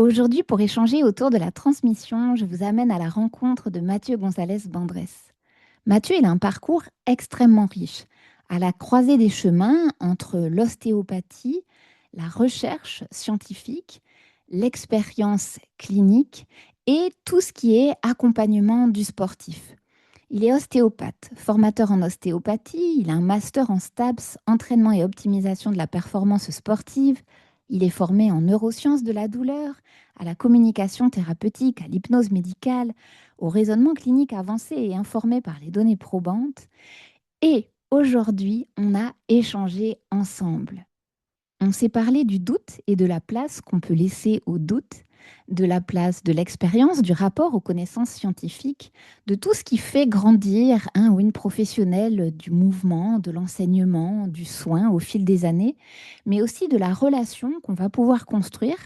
Aujourd'hui, pour échanger autour de la transmission, je vous amène à la rencontre de Mathieu González Bandrés. Mathieu, il a un parcours extrêmement riche, à la croisée des chemins entre l'ostéopathie, la recherche scientifique, l'expérience clinique et tout ce qui est accompagnement du sportif. Il est ostéopathe, formateur en ostéopathie, il a un master en STAPS, entraînement et optimisation de la performance sportive. Il est formé en neurosciences de la douleur, à la communication thérapeutique, à l'hypnose médicale, au raisonnement clinique avancé et informé par les données probantes. Et aujourd'hui, on a échangé ensemble. On s'est parlé du doute et de la place qu'on peut laisser au doute, de la place de l'expérience, du rapport aux connaissances scientifiques, de tout ce qui fait grandir un ou une professionnelle du mouvement, de l'enseignement, du soin au fil des années, mais aussi de la relation qu'on va pouvoir construire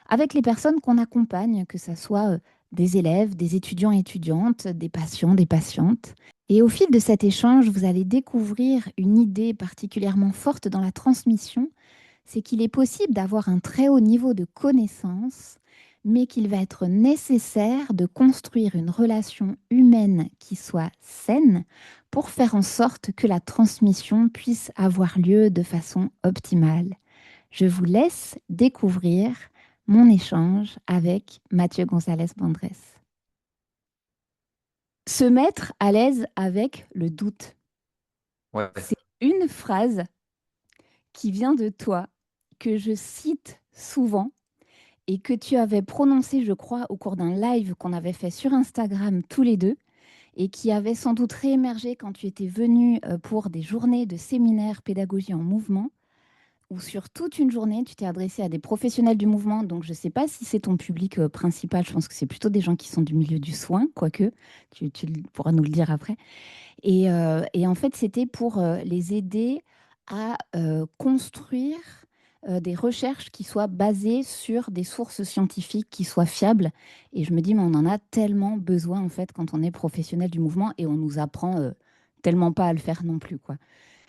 avec les personnes qu'on accompagne, que ce soit des élèves, des étudiants et étudiantes, des patients, des patientes. Et au fil de cet échange, vous allez découvrir une idée particulièrement forte dans la transmission, c'est qu'il est possible d'avoir un très haut niveau de connaissance, mais qu'il va être nécessaire de construire une relation humaine qui soit saine pour faire en sorte que la transmission puisse avoir lieu de façon optimale. Je vous laisse découvrir mon échange avec Mathieu González Bandrés. Se mettre à l'aise avec le doute. Ouais, C'est une phrase qui vient de toi, que je cite souvent et que tu avais prononcé, je crois, au cours d'un live qu'on avait fait sur Instagram tous les deux et qui avait sans doute réémergé quand tu étais venu pour des journées de séminaire pédagogie en mouvement, où sur toute une journée, tu t'es adressé à des professionnels du mouvement. Donc, je ne sais pas si c'est ton public principal. Je pense que c'est plutôt des gens qui sont du milieu du soin, quoique, tu pourras nous le dire après. Et en fait, c'était pour les aider à construire des recherches qui soient basées sur des sources scientifiques qui soient fiables. Et je me dis, mais on en a tellement besoin en fait quand on est professionnel du mouvement et on nous apprend tellement pas à le faire non plus, quoi.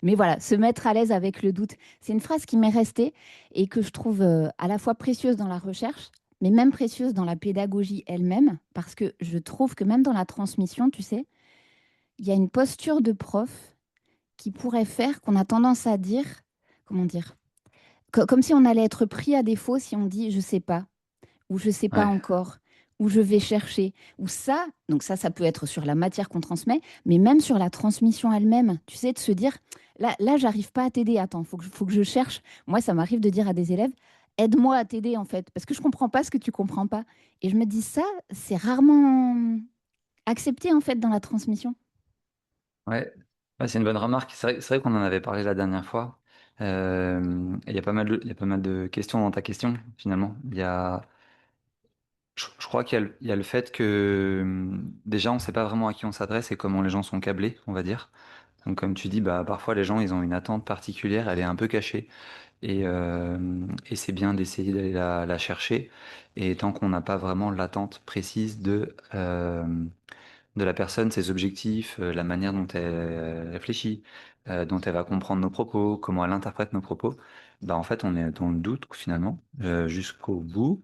Mais voilà, se mettre à l'aise avec le doute, c'est une phrase qui m'est restée et que je trouve à la fois précieuse dans la recherche, mais même précieuse dans la pédagogie elle-même, parce que je trouve que même dans la transmission, tu sais, il y a une posture de prof qui pourrait faire qu'on a tendance à dire, comment dire, comme si on allait être pris à défaut si on dit je sais pas, ou je sais pas ouais, encore, ou je vais chercher, ou ça, donc ça peut être sur la matière qu'on transmet, mais même sur la transmission elle-même, tu sais, de se dire, là j'arrive pas à t'aider, attends, faut que je cherche. Moi, ça m'arrive de dire à des élèves, aide-moi à t'aider en fait, parce que je comprends pas ce que tu comprends pas. Et je me dis ça, c'est rarement accepté en fait dans la transmission. ouais. Ouais, c'est une bonne remarque. C'est vrai qu'on en avait parlé la dernière fois. Et il y a pas mal de questions dans ta question, finalement. Je crois qu'il y a le fait que déjà, on ne sait pas vraiment à qui on s'adresse et comment les gens sont câblés, on va dire. Donc, comme tu dis, bah, parfois les gens, ils ont une attente particulière, elle est un peu cachée. Et c'est bien d'essayer d'aller la chercher. Et tant qu'on n'a pas vraiment l'attente précise de la personne, ses objectifs, la manière dont elle réfléchit, dont elle va comprendre nos propos, comment elle interprète nos propos, bah en fait on est dans le doute finalement jusqu'au bout,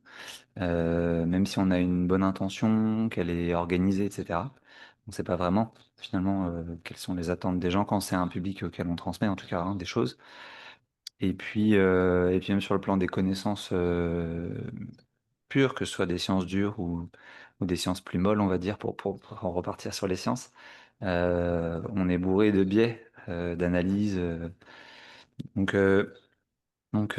même si on a une bonne intention, qu'elle est organisée, etc. On ne sait pas vraiment finalement quelles sont les attentes des gens quand c'est un public auquel on transmet en tout cas hein, des choses. Et puis même sur le plan des connaissances pures, que ce soit des sciences dures ou des sciences plus molles, on va dire, pour en repartir sur les sciences, on est bourré de biais d'analyse. Donc, euh, donc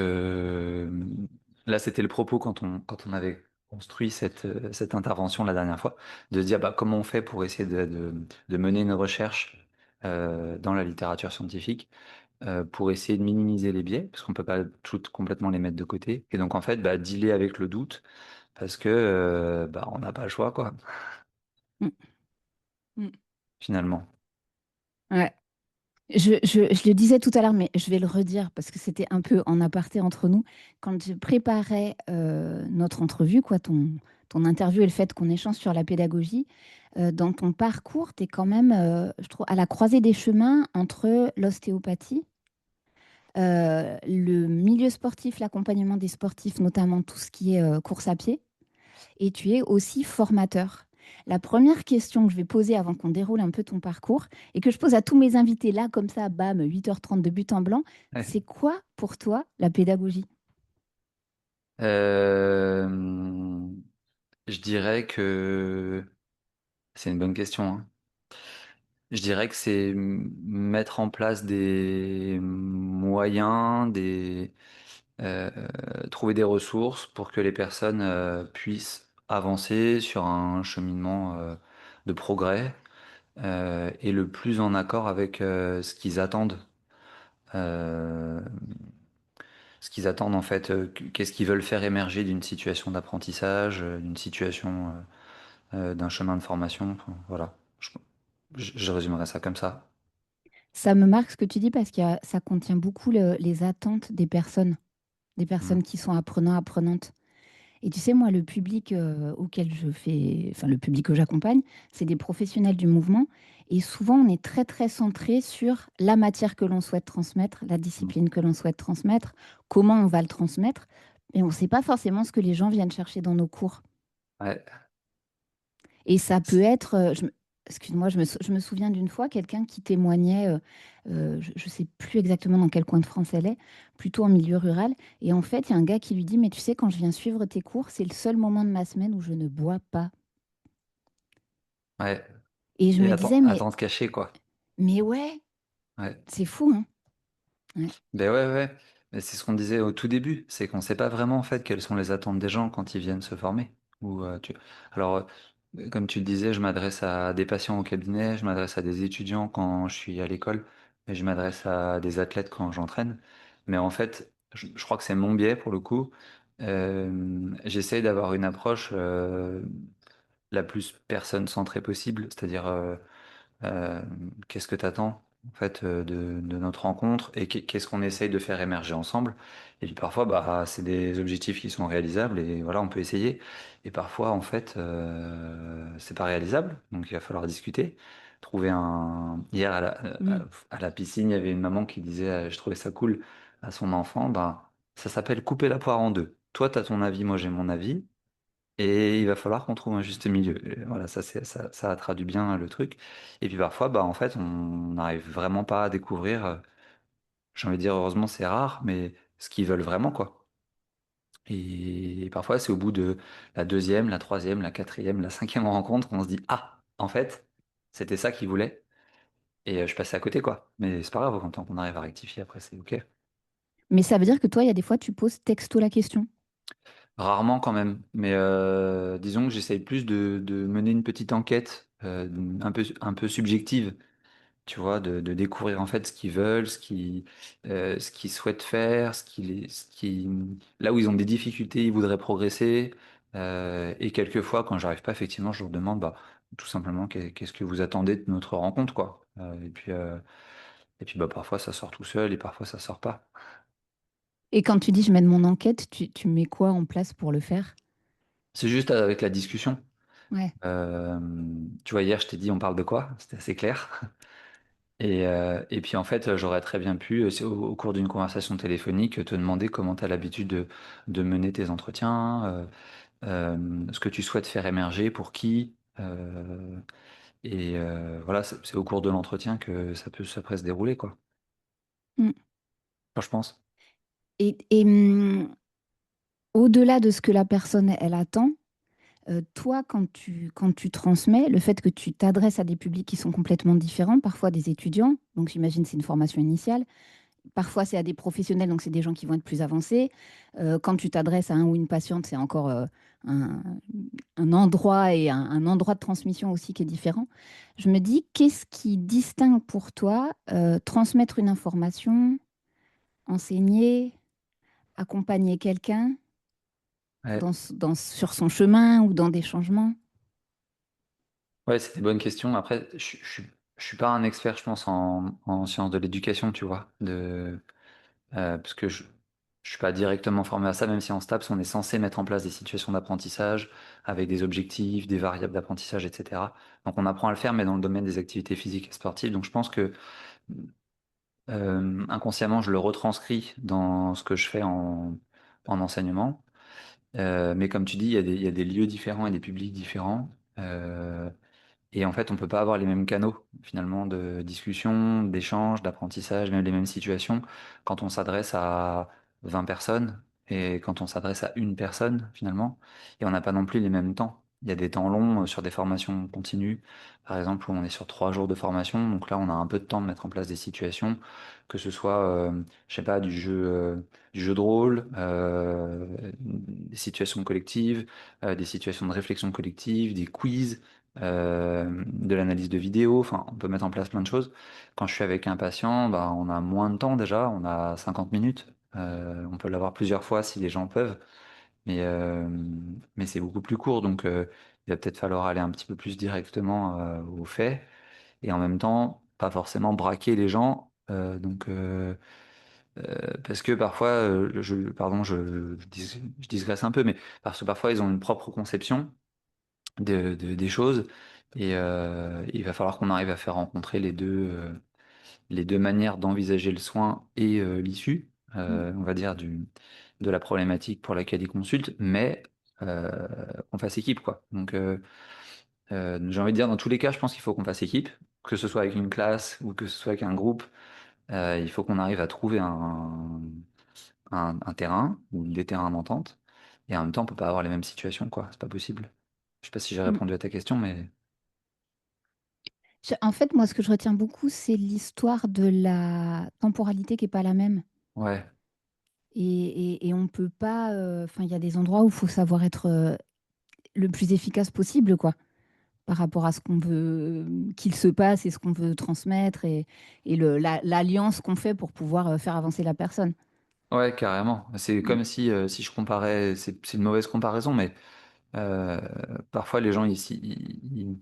là, c'était le propos quand on avait construit cette intervention la dernière fois, de se dire bah, comment on fait pour essayer de mener une recherche dans la littérature scientifique pour essayer de minimiser les biais, parce qu'on peut pas toutes complètement les mettre de côté. Et donc, en fait, bah, dealer avec le doute, parce que bah, on n'a pas le choix, quoi, Mm, mm. finalement. Ouais. Je le disais tout à l'heure, mais je vais le redire parce que c'était un peu en aparté entre nous. Quand je préparais notre entrevue, quoi, ton interview et le fait qu'on échange sur la pédagogie, dans ton parcours, tu es quand même, je trouve, à la croisée des chemins entre l'ostéopathie, le milieu sportif, l'accompagnement des sportifs, notamment tout ce qui est course à pied. et tu es aussi formateur. La première question que je vais poser avant qu'on déroule un peu ton parcours et que je pose à tous mes invités là, comme ça, bam, 8h30 de but en blanc, Ouais. c'est quoi pour toi la pédagogie? Euh, je dirais que c'est une bonne question, hein. Je dirais que c'est mettre en place des moyens, euh, trouver des ressources pour que les personnes puissent avancer sur un cheminement de progrès et le plus en accord avec ce qu'ils attendent. Euh, Ce qu'ils attendent en fait, qu'est-ce qu'ils veulent faire émerger d'une situation d'apprentissage, d'une situation, d'un chemin de formation. Enfin, voilà, je résumerai ça comme ça. Ça me marque ce que tu dis parce que ça contient beaucoup les attentes des Mm. personnes qui sont apprenants, apprenantes. Et tu sais, moi, le public auquel je fais, enfin le public que j'accompagne, c'est des professionnels du mouvement. Et souvent, on est très, très centré sur la matière que l'on souhaite transmettre, la Mm. discipline que l'on souhaite transmettre, comment on va le transmettre. Mais on ne sait pas forcément ce que les gens viennent chercher dans nos cours. Ouais, Et ça peut être, excuse-moi, je me souviens d'une fois, quelqu'un qui témoignait, je ne sais plus exactement dans quel coin de France elle est, plutôt en milieu rural. Et en fait, il y a un gars qui lui dit, mais tu sais, quand je viens suivre tes cours, c'est le seul moment de ma semaine où je ne bois pas. ouais. Et je Et me disais, attends de cacher quoi. mais ouais, Ouais. c'est fou, hein? Ouais. Ben ouais, ouais. Mais c'est ce qu'on disait au tout début, c'est qu'on ne sait pas vraiment en fait quelles sont les attentes des gens quand ils viennent se former. Alors, comme tu le disais, je m'adresse à des patients au cabinet, je m'adresse à des étudiants quand je suis à l'école, et je m'adresse à des athlètes quand j'entraîne. Mais en fait, je crois que c'est mon biais pour le coup. J'essaye d'avoir une approche la plus personne-centrée possible, c'est-à-dire euh, qu'est-ce que tu attends en fait de notre rencontre et qu'est-ce qu'on essaye de faire émerger ensemble. Et puis parfois, bah, c'est des objectifs qui sont réalisables et voilà, on peut essayer. Et parfois, en fait, c'est pas réalisable, donc il va falloir discuter. Trouver un. Hier Mm. à la piscine, il y avait une maman qui disait, je trouvais ça cool à son enfant, bah, ça s'appelle couper la poire en deux. Toi, tu as ton avis, moi j'ai mon avis. Et il va falloir qu'on trouve un juste milieu. Et voilà, ça traduit bien le truc. Et puis parfois, bah, en fait, on n'arrive vraiment pas à découvrir, j'ai envie de dire, heureusement, c'est rare, mais ce qu'ils veulent vraiment, quoi. Et parfois, c'est au bout de la deuxième, la troisième, la quatrième, la cinquième rencontre qu'on se dit, ah, en fait, c'était ça qu'ils voulaient. Et je passais à côté, quoi. Mais c'est pas grave, tant qu'on arrive à rectifier, après, c'est OK. Mais ça veut dire que toi, il y a des fois, tu poses texto la question. Rarement quand même, mais disons que j'essaye plus de mener une petite enquête un peu subjective, tu vois, de découvrir en fait ce qu'ils veulent, ce qu'ils souhaitent faire, là où ils ont des difficultés, ils voudraient progresser. Et quelquefois, quand j'arrive pas, effectivement, je leur demande bah, tout simplement qu'est-ce que vous attendez de notre rencontre, quoi. Et puis bah, parfois ça sort tout seul et parfois ça sort pas. Et quand tu dis je mène mon enquête, tu mets quoi en place pour le faire? C'est juste avec la discussion. Ouais. Euh, Tu vois, hier, je t'ai dit, on parle de quoi? C'était assez clair. Et puis, en fait, j'aurais très bien pu, au cours d'une conversation téléphonique, te demander comment tu as l'habitude de mener tes entretiens, ce que tu souhaites faire émerger, pour qui. Voilà, c'est au cours de l'entretien que ça peut se dérouler, quoi. Mm. Enfin, je pense. Et au-delà de ce que la personne, elle attend, toi, quand tu transmets, le fait que tu t'adresses à des publics qui sont complètement différents, parfois des étudiants, donc j'imagine c'est une formation initiale, parfois c'est à des professionnels, donc c'est des gens qui vont être plus avancés. Quand tu t'adresses à un ou une patiente, c'est encore un, un endroit et un endroit de transmission aussi qui est différent. Je me dis, qu'est-ce qui distingue pour toi transmettre une information, enseigner, accompagner quelqu'un Ouais, sur son chemin ou dans des changements? ouais, c'est des bonnes questions. Après, je suis pas un expert, je pense, en sciences de l'éducation, tu vois, parce que je suis pas directement formé à ça, même si en STAPS, on est censé mettre en place des situations d'apprentissage avec des objectifs, des variables d'apprentissage, etc. Donc on apprend à le faire, mais dans le domaine des activités physiques et sportives. Donc je pense que inconsciemment, je le retranscris dans ce que je fais en enseignement. Mais comme tu dis, il y a des lieux différents et des publics différents. Euh, et en fait, on peut pas avoir les mêmes canaux, finalement, de discussion, d'échange, d'apprentissage, même les mêmes situations, quand on s'adresse à 20 personnes et quand on s'adresse à une personne, finalement. Et on n'a pas non plus les mêmes temps. Il y a des temps longs sur des formations continues, par exemple, où on est sur 3 jours de formation. Donc là, on a un peu de temps de mettre en place des situations, que ce soit, je sais pas, du jeu de rôle, des situations collectives, des situations de réflexion collective, des quiz, de l'analyse de vidéos, enfin, on peut mettre en place plein de choses. Quand je suis avec un patient, bah, on a moins de temps déjà, on a 50 minutes. On peut l'avoir plusieurs fois si les gens peuvent, mais, euh, mais c'est beaucoup plus court, donc il va peut-être falloir aller un petit peu plus directement aux faits, et en même temps, pas forcément braquer les gens. Parce que parfois, pardon, je digresse un peu, mais parce que parfois ils ont une propre conception des choses. Et il va falloir qu'on arrive à faire rencontrer les deux manières d'envisager le soin et l'issue, on va dire, de la problématique pour laquelle ils consultent, mais qu'on fasse équipe, quoi. Donc, j'ai envie de dire, dans tous les cas, je pense qu'il faut qu'on fasse équipe, que ce soit avec une classe ou que ce soit avec un groupe. Il faut qu'on arrive à trouver un terrain ou des terrains d'entente. Et en même temps, on peut pas avoir les mêmes situations, quoi. C'est pas possible. Je sais pas si j'ai Mm. répondu à ta question, mais En fait, moi, ce que je retiens beaucoup, c'est l'histoire de la temporalité qui n'est pas la même. ouais, Et on peut pas. Enfin, il y a des endroits où il faut savoir être le plus efficace possible, quoi, par rapport à ce qu'on veut qu'il se passe et ce qu'on veut transmettre et l'alliance qu'on fait pour pouvoir faire avancer la personne. ouais, carrément. C'est Mm. comme si je comparais, c'est une mauvaise comparaison, mais euh, parfois les gens ici,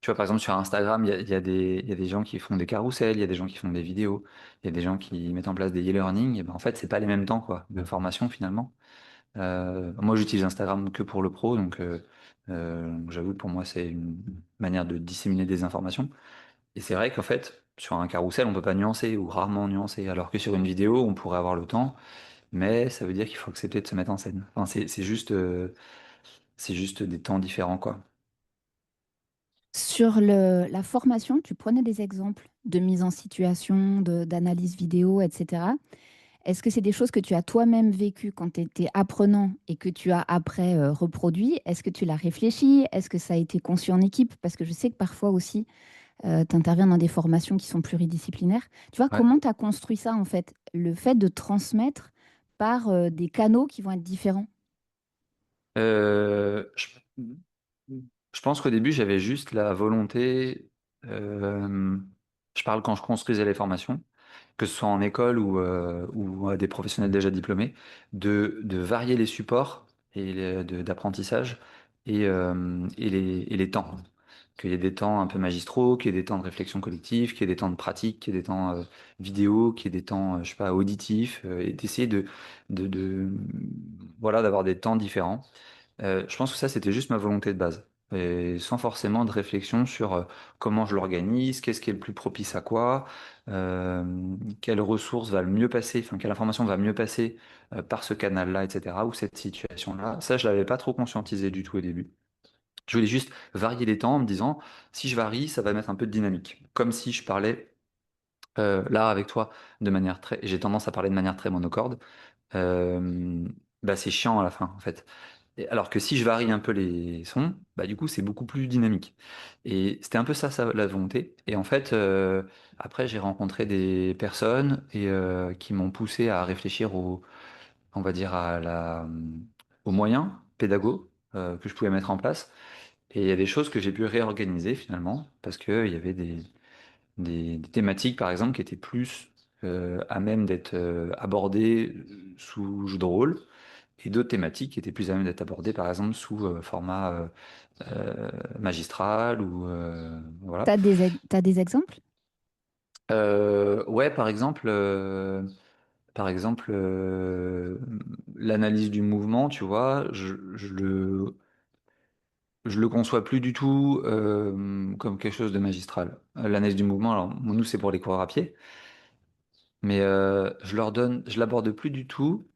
tu vois, par exemple sur Instagram, il y a des gens qui font des carousels, il y a des gens qui font des vidéos, il y a des gens qui mettent en place des e-learning. Et ben, en fait, c'est pas les mêmes temps, quoi, de formation finalement. Moi, j'utilise Instagram que pour le pro, donc j'avoue que pour moi, c'est une manière de disséminer des informations. Et c'est vrai qu'en fait, sur un carrousel, on peut pas nuancer ou rarement nuancer, alors que sur une vidéo, on pourrait avoir le temps, mais ça veut dire qu'il faut accepter de se mettre en scène. Enfin, c'est juste des temps différents, quoi. Sur la formation, tu prenais des exemples de mise en situation, d'analyse vidéo, etc. Est-ce que c'est des choses que tu as toi-même vécues quand tu étais apprenant et que tu as après reproduit? Est-ce que tu l'as réfléchi? Est-ce que ça a été conçu en équipe? Parce que je sais que parfois aussi, tu interviens dans des formations qui sont pluridisciplinaires. Tu vois, Ouais. comment tu as construit ça en fait? Le fait de transmettre par des canaux qui vont être différents. Euh, je, je pense qu'au début, j'avais juste la volonté, euh, je parle quand je construisais les formations, que ce soit en école ou à des professionnels déjà diplômés, de varier les supports d'apprentissage et les temps. Qu'il y ait des temps un peu magistraux, qu'il y ait des temps de réflexion collective, qu'il y ait des temps de pratique, qu'il y ait des temps vidéo, qu'il y ait des temps, je sais pas, auditifs, et d'essayer de, voilà, d'avoir des temps différents. Je pense que ça, c'était juste ma volonté de base. Et sans forcément de réflexion sur comment je l'organise, qu'est-ce qui est le plus propice à quoi, quelle ressource va le mieux passer, enfin, quelle information va mieux passer par ce canal-là, etc., ou cette situation-là. Ça, je l'avais pas trop conscientisé du tout au début. Je voulais juste varier les temps en me disant, si je varie, ça va mettre un peu de dynamique. Comme si je parlais là avec toi de manière très... J'ai tendance à parler de manière très monocorde. Euh, Bah, c'est chiant à la fin, en fait. Alors que si je varie un peu les sons, bah du coup c'est beaucoup plus dynamique. Et c'était un peu ça, la volonté. Et en fait, après j'ai rencontré des personnes qui m'ont poussé à réfléchir on va dire aux moyens pédagogues que je pouvais mettre en place. Et il y a des choses que j'ai pu réorganiser finalement parce que il y avait des thématiques par exemple qui étaient plus à même d'être abordées sous jeu de rôle et d'autres thématiques qui étaient plus à même d'être abordées, par exemple, sous format magistral ou voilà. T'as des exemples? Ouais, par exemple, l'analyse du mouvement, tu vois, je le conçois plus du tout comme quelque chose de magistral. L'analyse du mouvement, alors nous c'est pour les coureurs à pied, mais je l'aborde plus du tout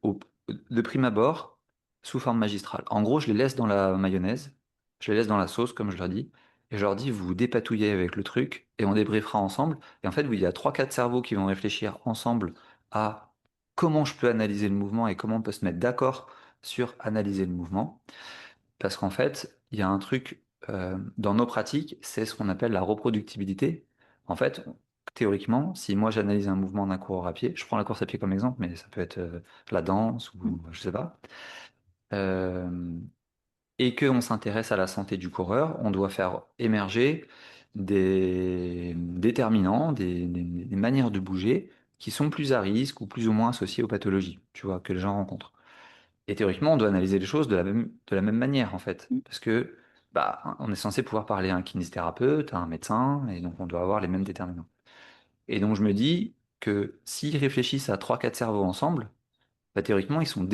de prime abord sous forme magistrale. En gros, je les laisse dans la mayonnaise, je les laisse dans la sauce, comme je leur dis, et je leur dis, vous vous dépatouillez avec le truc, et on débriefera ensemble. Et en fait, il y a trois, quatre cerveaux qui vont réfléchir ensemble à comment je peux analyser le mouvement et comment on peut se mettre d'accord sur analyser le mouvement. Parce qu'en fait, il y a un truc dans nos pratiques, c'est ce qu'on appelle la reproductibilité. En fait, théoriquement, si moi j'analyse un mouvement d'un coureur à pied, je prends la course à pied comme exemple, mais ça peut être la danse Mm. ou je sais pas, euh, et qu'on s'intéresse à la santé du coureur, on doit faire émerger des déterminants, des manières de bouger qui sont plus à risque ou plus ou moins associées aux pathologies, tu vois, que les gens rencontrent. Et théoriquement, on doit analyser les choses de la même manière, en fait. Mm. Parce que, bah, on est censé pouvoir parler à un kinésithérapeute, à un médecin, et donc on doit avoir les mêmes déterminants. Et donc je me dis que s'ils réfléchissent à trois, quatre cerveaux ensemble, bah, théoriquement, ils sont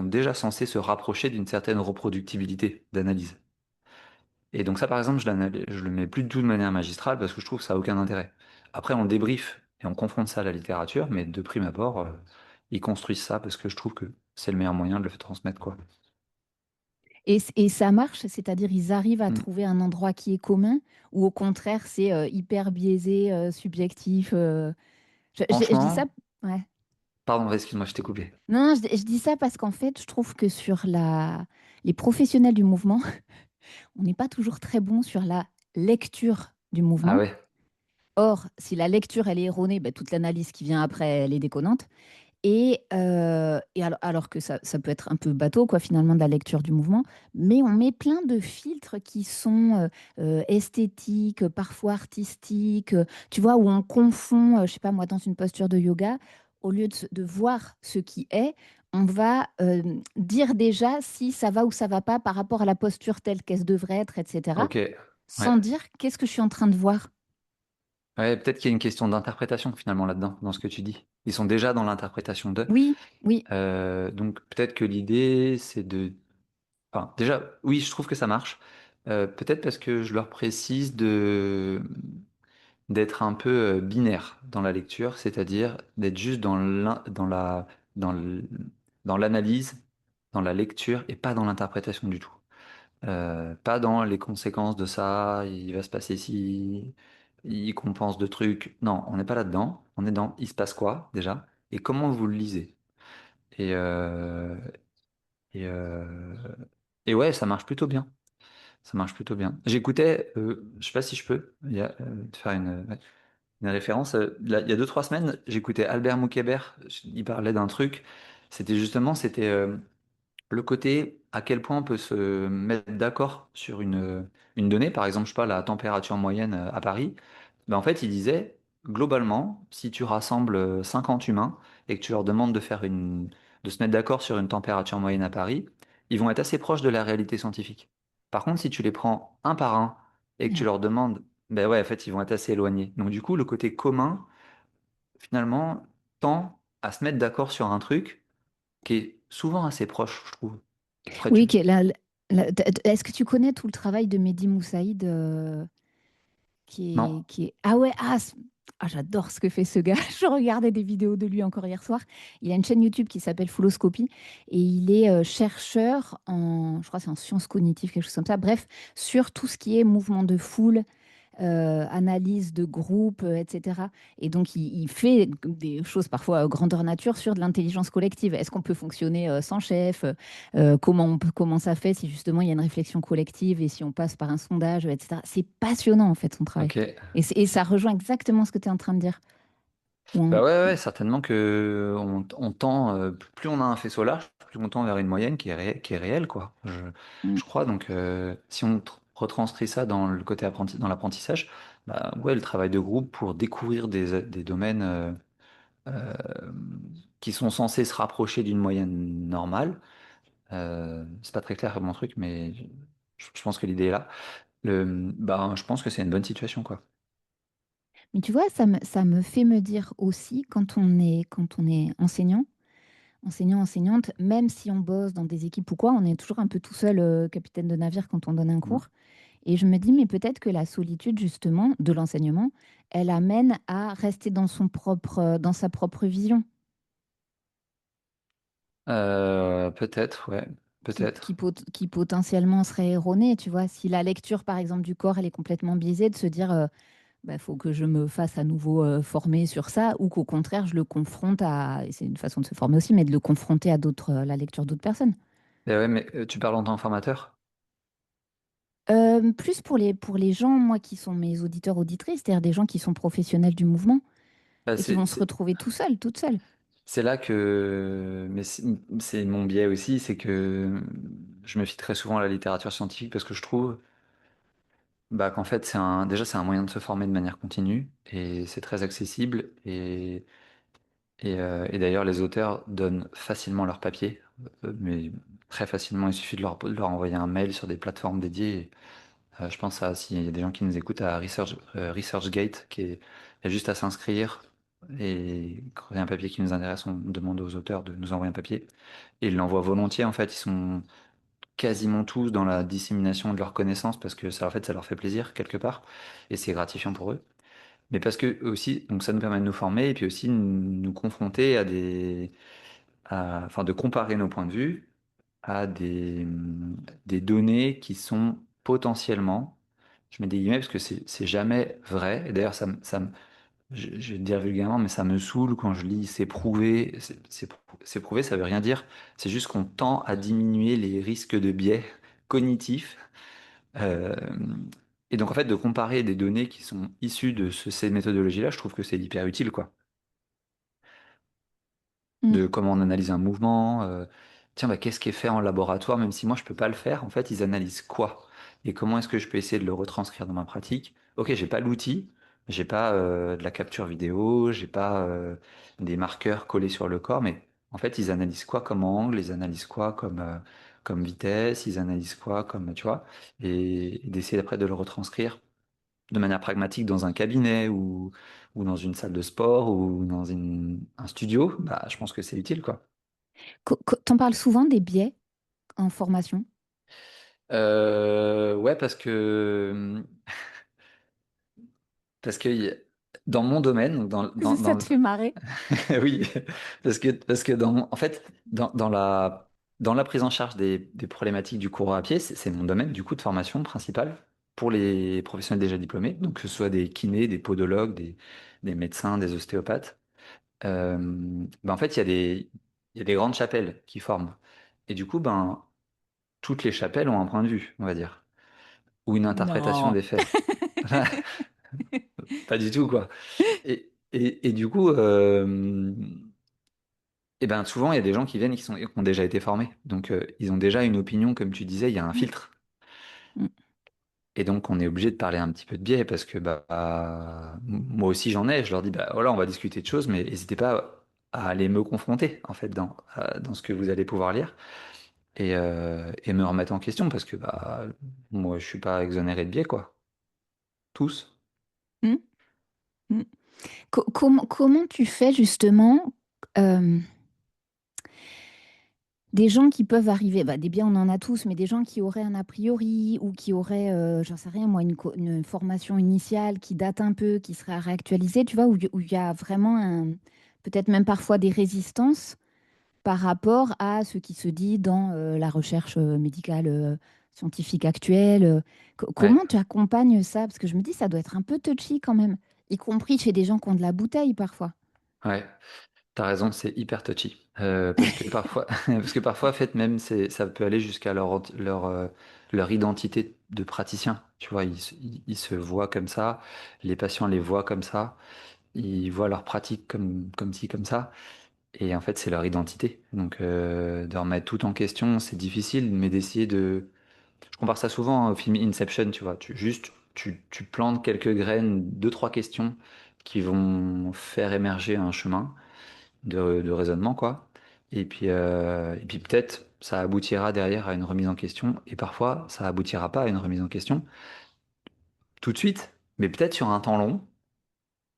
déjà censés se rapprocher d'une certaine reproductibilité d'analyse. Et donc ça, par exemple, je le mets plus du tout de manière magistrale parce que je trouve que ça n'a aucun intérêt. Après, on le débriefe et on confronte ça à la littérature, mais de prime abord, ils construisent ça parce que je trouve que c'est le meilleur moyen de le transmettre, quoi. Et ça marche, c'est-à-dire ils arrivent à Hmm. trouver un endroit qui est commun, ou au contraire c'est hyper biaisé, subjectif. Je dis ça, Franchement, ouais. pardon, excuse-moi, je t'ai coupé. Non, je dis ça parce qu'en fait, je trouve que sur les professionnels du mouvement, on n'est pas toujours très bon sur la lecture du Ah mouvement. ouais, Or, si la lecture, elle est erronée, ben, toute l'analyse qui vient après, elle est déconnante. Et alors que ça peut être un peu bateau, quoi, finalement, de la lecture du mouvement, mais on met plein de filtres qui sont esthétiques, parfois artistiques, tu vois, où on confond, je sais pas moi, dans une posture de yoga, au lieu de voir ce qui est, on va dire déjà si ça va ou ça va pas par rapport à la posture telle qu'elle devrait être, etc., ok. sans Ouais. dire qu'est-ce que je suis en train de voir. Ouais, peut-être qu'il y a une question d'interprétation finalement là-dedans, dans ce que tu dis. Ils sont déjà dans l'interprétation d'eux. Oui, oui, Donc peut-être que l'idée, c'est de... Enfin, déjà, oui, je trouve que ça marche. Peut-être parce que je leur précise d'être un peu binaire dans la lecture, c'est-à-dire d'être juste dans le- dans l'analyse, dans la lecture et pas dans l'interprétation du tout. Pas dans les conséquences de ça, il va se passer ci, il compense de trucs. Non, on n'est pas là-dedans. On est dans il se passe quoi déjà et comment vous le lisez. Et, euh, et, euh, et ouais, ça marche plutôt bien. Ça marche plutôt bien. J'écoutais, je sais pas si je peux te faire ouais, une référence. Il y a deux, trois semaines, j'écoutais Albert Moukébert. Il parlait d'un truc. C'était le côté à quel point on peut se mettre d'accord sur une donnée, par exemple, je sais pas, la température moyenne à Paris, ben en fait, il disait, globalement, si tu rassembles 50 humains et que tu leur demandes de se mettre d'accord sur une température moyenne à Paris, ils vont être assez proches de la réalité scientifique. Par contre, si tu les prends un par un et que tu ouais. leur demandes, ben ouais, en fait, ils vont être assez éloignés. Donc du coup, le côté commun, finalement, tend à se mettre d'accord sur un truc qui est souvent assez proche, je trouve. Après, Oui, est-ce que tu connais tout le travail de Mehdi Moussaïd non. Ah ouais, j'adore ce que fait ce gars. Je regardais des vidéos de lui encore hier soir. Il a une chaîne YouTube qui s'appelle Fulloscopy et il est chercheur je crois que c'est en sciences cognitives, quelque chose comme ça. Bref, sur tout ce qui est mouvement de foule, analyse de groupe, etc. Et donc, il fait des choses parfois grandeur nature sur de l'intelligence collective. Est-ce qu'on peut fonctionner sans chef? Comment ça fait si justement il y a une réflexion collective et si on passe par un sondage, etc. C'est passionnant en fait son travail. Ok. Et ça rejoint exactement ce que tu es en train de dire. Où Bah on- ouais, ouais, certainement que on tend, plus on a un faisceau large, plus on tend vers une moyenne qui est réelle, quoi. on- Je crois. Donc, si on retranscrit ça dans le côté dans l'apprentissage, bah ouais, le travail de groupe pour découvrir des domaines euh, qui sont censés se rapprocher d'une moyenne normale. C'est pas très clair mon truc, mais je pense que l'idée est là. Bah, je pense que c'est une bonne situation, quoi. Mais tu vois, ça me fait me dire aussi, quand on est enseignant, enseignante, même si on bosse dans des équipes ou quoi, on est toujours un peu tout seul, capitaine de navire quand on donne un Mm. cours. Et je me dis, mais peut-être que la solitude, justement, de l'enseignement, elle amène à rester dans sa propre vision. Peut-être, ouais. peut-être. qui potentiellement serait erronée, tu vois. Si la lecture, par exemple, du corps, elle est complètement biaisée, de se dire, bah, faut que je me fasse à nouveau former sur ça, ou qu'au contraire, je le confronte à, et c'est une façon de se former aussi, mais de le confronter à d'autres, la lecture d'autres personnes. Et ouais, mais tu parles en tant que formateur? Plus pour les gens, moi, qui sont mes auditeurs, auditrices, c'est-à-dire des gens qui sont professionnels du mouvement Bah, et qui vont se retrouver tout seuls, toutes seules. c'est là que, mais c'est mon biais aussi, c'est que je me fie très souvent à la littérature scientifique parce que je trouve bah, qu'en fait, déjà, c'est un moyen de se former de manière continue et c'est très accessible. Et d'ailleurs, les auteurs donnent facilement leur papier, mais très facilement. Il suffit de leur envoyer un mail sur des plateformes dédiées. Je pense à, s'il y a des gens qui nous écoutent, à ResearchGate, il y a juste à s'inscrire. Et quand il y a un papier qui nous intéresse, on demande aux auteurs de nous envoyer un papier. Et ils l'envoient volontiers, en fait. Ils sont quasiment tous dans la dissémination de leurs connaissances parce que ça, en fait, ça leur fait plaisir, quelque part. Et c'est gratifiant pour eux. Mais parce que aussi, donc ça nous permet de nous former et puis aussi nous confronter à enfin, de comparer nos points de vue à des données qui sont potentiellement, je mets des guillemets parce que c'est jamais vrai. Et d'ailleurs, je vais le dire vulgairement, mais ça me saoule quand je lis c'est prouvé. C'est prouvé, ça veut rien dire. C'est juste qu'on tend à diminuer les risques de biais cognitifs. Euh, et donc, en fait, de comparer des données qui sont issues de ces méthodologies-là, je trouve que c'est hyper utile, quoi. Mm. De comment on analyse un mouvement. Tiens, bah, qu'est-ce qui est fait en laboratoire, même si moi je peux pas le faire, en fait, ils analysent quoi? Et comment est-ce que je peux essayer de le retranscrire dans ma pratique? Ok, j'ai pas l'outil, j'ai pas de la capture vidéo, j'ai pas des marqueurs collés sur le corps, mais en fait, ils analysent quoi comme angle, ils analysent quoi comme vitesse, ils analysent quoi comme, tu vois, et d'essayer après de le retranscrire de manière pragmatique dans un cabinet ou dans une salle de sport ou dans un studio, bah, je pense que c'est utile, quoi. T'en parles souvent des biais en formation. Ouais, parce que dans mon domaine, donc Ça te fait marrer. oui, parce que en fait, dans la prise en charge des problématiques du coureur à pied, c'est mon domaine du coup de formation principal pour les professionnels déjà diplômés, donc que ce soit des kinés, des podologues, des médecins, des ostéopathes. Ben en fait, il y a des grandes chapelles qui forment. Et du coup, ben, toutes les chapelles ont un point de vue, on va dire, ou une interprétation Non. des faits. Pas du tout, quoi. Et du coup, et ben, souvent, il y a des gens qui viennent qui ont déjà été formés. Donc, ils ont déjà une opinion, comme tu disais, il y a un Mm. filtre. Mm. Et donc, on est obligé de parler un petit peu de biais parce que moi aussi, j'en ai. Je leur dis, bah, voilà, on va discuter de choses, mais n'hésitez pas à aller me confronter, en fait, dans ce que vous allez pouvoir lire. Et me remettre en question parce que bah moi je suis pas exonéré de biais quoi. Tous. Mm. Mm. Comment tu fais justement euh, des gens qui peuvent arriver, bah, des biens on en a tous, mais des gens qui auraient un a priori ou qui auraient, j'en sais rien moi, une formation initiale qui date un peu, qui serait à réactualiser, tu vois, où il y a vraiment peut-être même parfois des résistances par rapport à ce qui se dit dans la recherche médicale scientifique actuelle. Ouais, Comment tu accompagnes ça? Parce que je me dis, ça doit être un peu touchy quand même, y compris chez des gens qui ont de la bouteille parfois. ouais, t'as raison, c'est hyper touchy. Parce que parfois, parce que parfois, en fait, même ça peut aller jusqu'à leur identité de praticien. Tu vois, ils se voient comme ça, les patients les voient comme ça, ils voient leur pratique comme ci, comme ça. Et en fait, c'est leur identité. Donc, de remettre tout en question, c'est difficile, mais d'essayer de. Je compare ça souvent au film Inception, tu vois. Tu plantes quelques graines, deux, trois questions qui vont faire émerger un chemin de raisonnement, quoi. Et puis peut-être ça aboutira derrière à une remise en question. Et parfois, ça aboutira pas à une remise en question tout de suite, mais peut-être sur un temps long,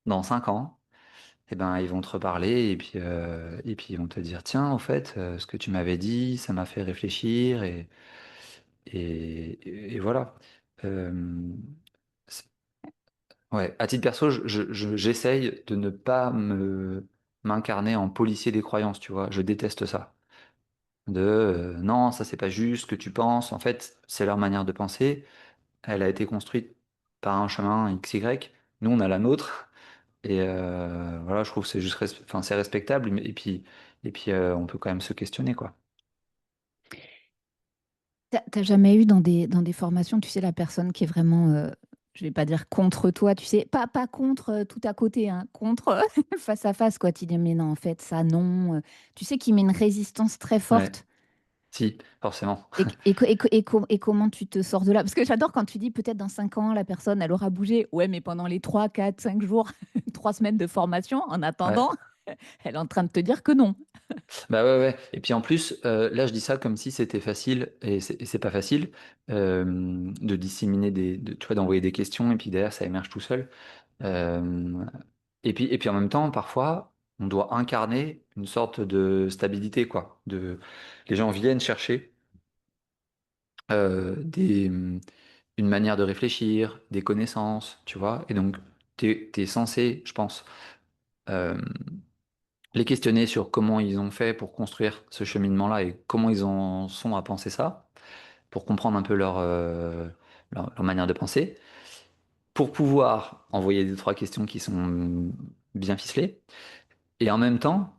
dans 5 ans. Eh ben, ils vont te reparler et puis ils vont te dire, tiens, en fait, ce que tu m'avais dit, ça m'a fait réfléchir et voilà. Euh, c'est- ouais, à titre perso, j'essaye de ne pas m'incarner en policier des croyances, tu vois. Je déteste ça. non, ça c'est pas juste ce que tu penses. En fait, c'est leur manière de penser. Elle a été construite par un chemin XY. Nous, on a la nôtre. Et voilà, je trouve que c'est juste, enfin, c'est respectable. Et puis, on peut quand même se questionner, quoi. T'as jamais eu dans des formations, tu sais, la personne qui est vraiment, je vais pas dire contre toi, tu sais, pas contre tout à côté, hein, contre face à face, quoi. Tu dis, mais non, en fait, ça, non. Tu sais, qui met une résistance très Ouais, forte. si, forcément. Et comment tu te sors de là? Parce que j'adore quand tu dis, peut-être dans 5 ans, la personne, elle aura bougé. Ouais, mais pendant les 3 4 5 jours, 3 semaines de formation, en Ouais. attendant, elle est en train de te dire que non. Bah ouais, ouais. Et puis en plus, là, je dis ça comme si c'était facile, et c'est pas facile, de disséminer tu vois, d'envoyer des questions, et puis derrière, ça émerge tout seul. Euh, et puis en même temps, parfois, on doit incarner une sorte de stabilité, quoi. Les gens viennent chercher une manière de réfléchir, des connaissances, tu vois. Et donc, t'es censé, je pense, euh, les questionner sur comment ils ont fait pour construire ce cheminement-là et comment ils en sont à penser ça, pour comprendre un peu leur manière de penser, pour pouvoir envoyer des trois questions qui sont bien ficelées. Et en même temps,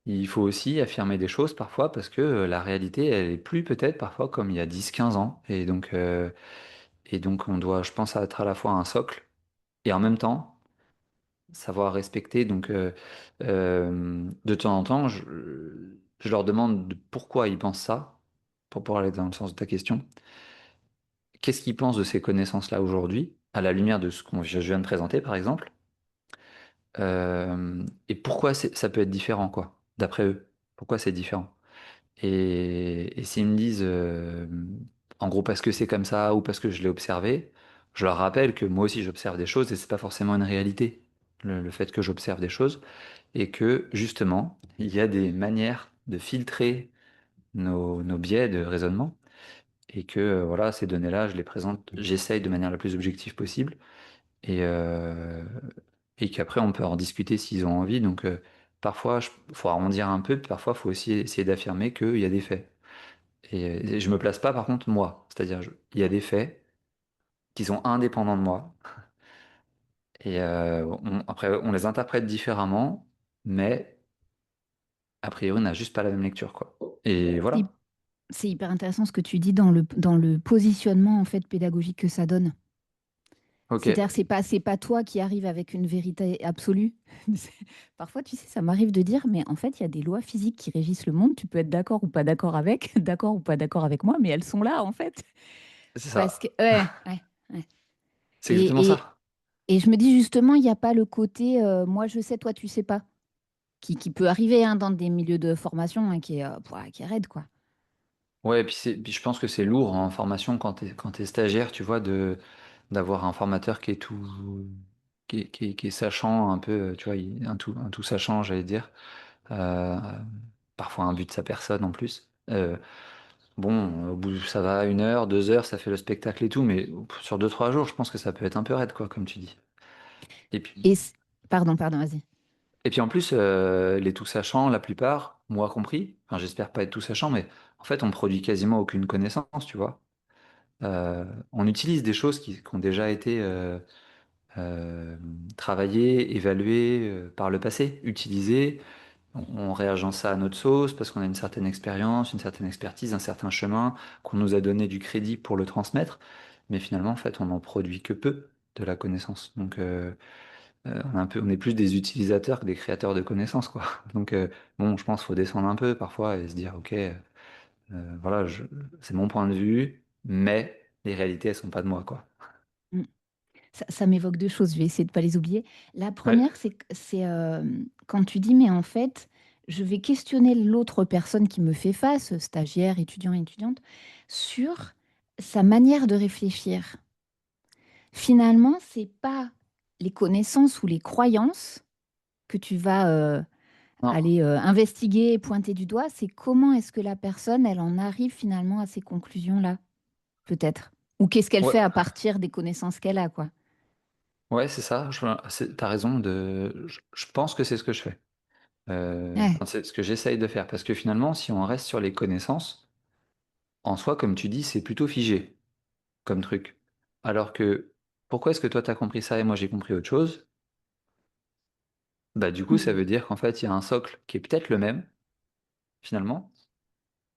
il faut aussi affirmer des choses parfois parce que la réalité, elle est plus peut-être parfois comme il y a 10 15 ans. Et donc on doit, je pense, être à la fois un socle et en même temps savoir respecter. Donc de temps en temps, je leur demande pourquoi ils pensent ça, pour pouvoir aller dans le sens de ta question. Qu'est-ce qu'ils pensent de ces connaissances-là aujourd'hui, à la lumière de ce que je viens de présenter, par exemple? Et pourquoi ça peut être différent, quoi, d'après eux? Pourquoi c'est différent? Et s'ils me disent, en gros, parce que c'est comme ça ou parce que je l'ai observé, je leur rappelle que moi aussi j'observe des choses et c'est pas forcément une réalité, le fait que j'observe des choses, et que justement, il y a des manières de filtrer nos biais de raisonnement, et que voilà, ces données-là, je les présente, j'essaye de manière la plus objective possible, et, euh, et qu'après on peut en discuter s'ils ont envie. Donc parfois, il faut arrondir un peu, puis parfois il faut aussi essayer d'affirmer qu'il y a des faits. Et je me place pas par contre moi, c'est-à-dire il y a des faits qui sont indépendants de moi, et après on les interprète différemment, mais a priori on n'a juste pas la même lecture, quoi. Et C'est voilà. c'est hyper intéressant ce que tu dis dans le positionnement en fait pédagogique que ça donne. Ok, C'est-à-dire, c'est pas toi qui arrives avec une vérité absolue. Parfois, tu sais, ça m'arrive de dire, mais en fait, il y a des lois physiques qui régissent le monde. Tu peux être d'accord ou pas d'accord avec, d'accord ou pas d'accord avec moi, mais elles sont là, en fait. c'est Parce que, ça. ouais. C'est exactement Et, et, ça. et je me dis justement, il n'y a pas le côté moi je sais, toi tu sais pas, qui peut arriver hein, dans des milieux de formation hein, qui est raide, quoi. Ouais, et puis je pense que c'est lourd en formation quand t'es stagiaire, tu vois, d'avoir un formateur qui est qui est sachant un peu, tu vois, un tout sachant, j'allais dire. Euh, Parfois un but de sa personne en plus. Bon, au bout, ça va 1 heure, 2 heures, ça fait le spectacle et tout, mais sur 2 3 jours, je pense que ça peut être un peu raide, quoi, comme tu dis. Et puis, Et c- pardon, vas-y. et puis en plus, les tout sachants, la plupart, moi compris, enfin j'espère pas être tout sachant, mais en fait, on produit quasiment aucune connaissance, tu vois. On utilise des choses qui ont déjà été euh, travaillées, évaluées par le passé, utilisées. On réagence ça à notre sauce parce qu'on a une certaine expérience, une certaine expertise, un certain chemin, qu'on nous a donné du crédit pour le transmettre. Mais finalement, en fait, on n'en produit que peu de la connaissance. Donc, on est plus des utilisateurs que des créateurs de connaissances, quoi. Donc, bon, je pense qu'il faut descendre un peu parfois et se dire, ok, voilà, c'est mon point de vue, mais les réalités, elles sont pas de moi, quoi. Mm. Ça m'évoque deux choses, je vais essayer de ne pas les oublier. La Ouais, première, c'est quand tu dis, mais en fait, je vais questionner l'autre personne qui me fait face, stagiaire, étudiant, étudiante, sur sa manière de réfléchir. Finalement, c'est pas les connaissances ou les croyances que tu vas non, aller investiguer et pointer du doigt, c'est comment est-ce que la personne, elle en arrive finalement à ces conclusions-là, peut-être. Ou qu'est-ce qu'elle ouais, fait à partir des connaissances qu'elle a, quoi. ouais, c'est ça. T'as raison je pense que c'est ce que je fais. Ouais. Enfin, c'est ce que j'essaye de faire. Parce que finalement, si on reste sur les connaissances, en soi, comme tu dis, c'est plutôt figé comme truc. Alors que, pourquoi est-ce que toi, tu as compris ça et moi, j'ai compris autre chose? Bah, du coup, ça Mhm. veut dire qu'en fait, il y a un socle qui est peut-être le même, finalement,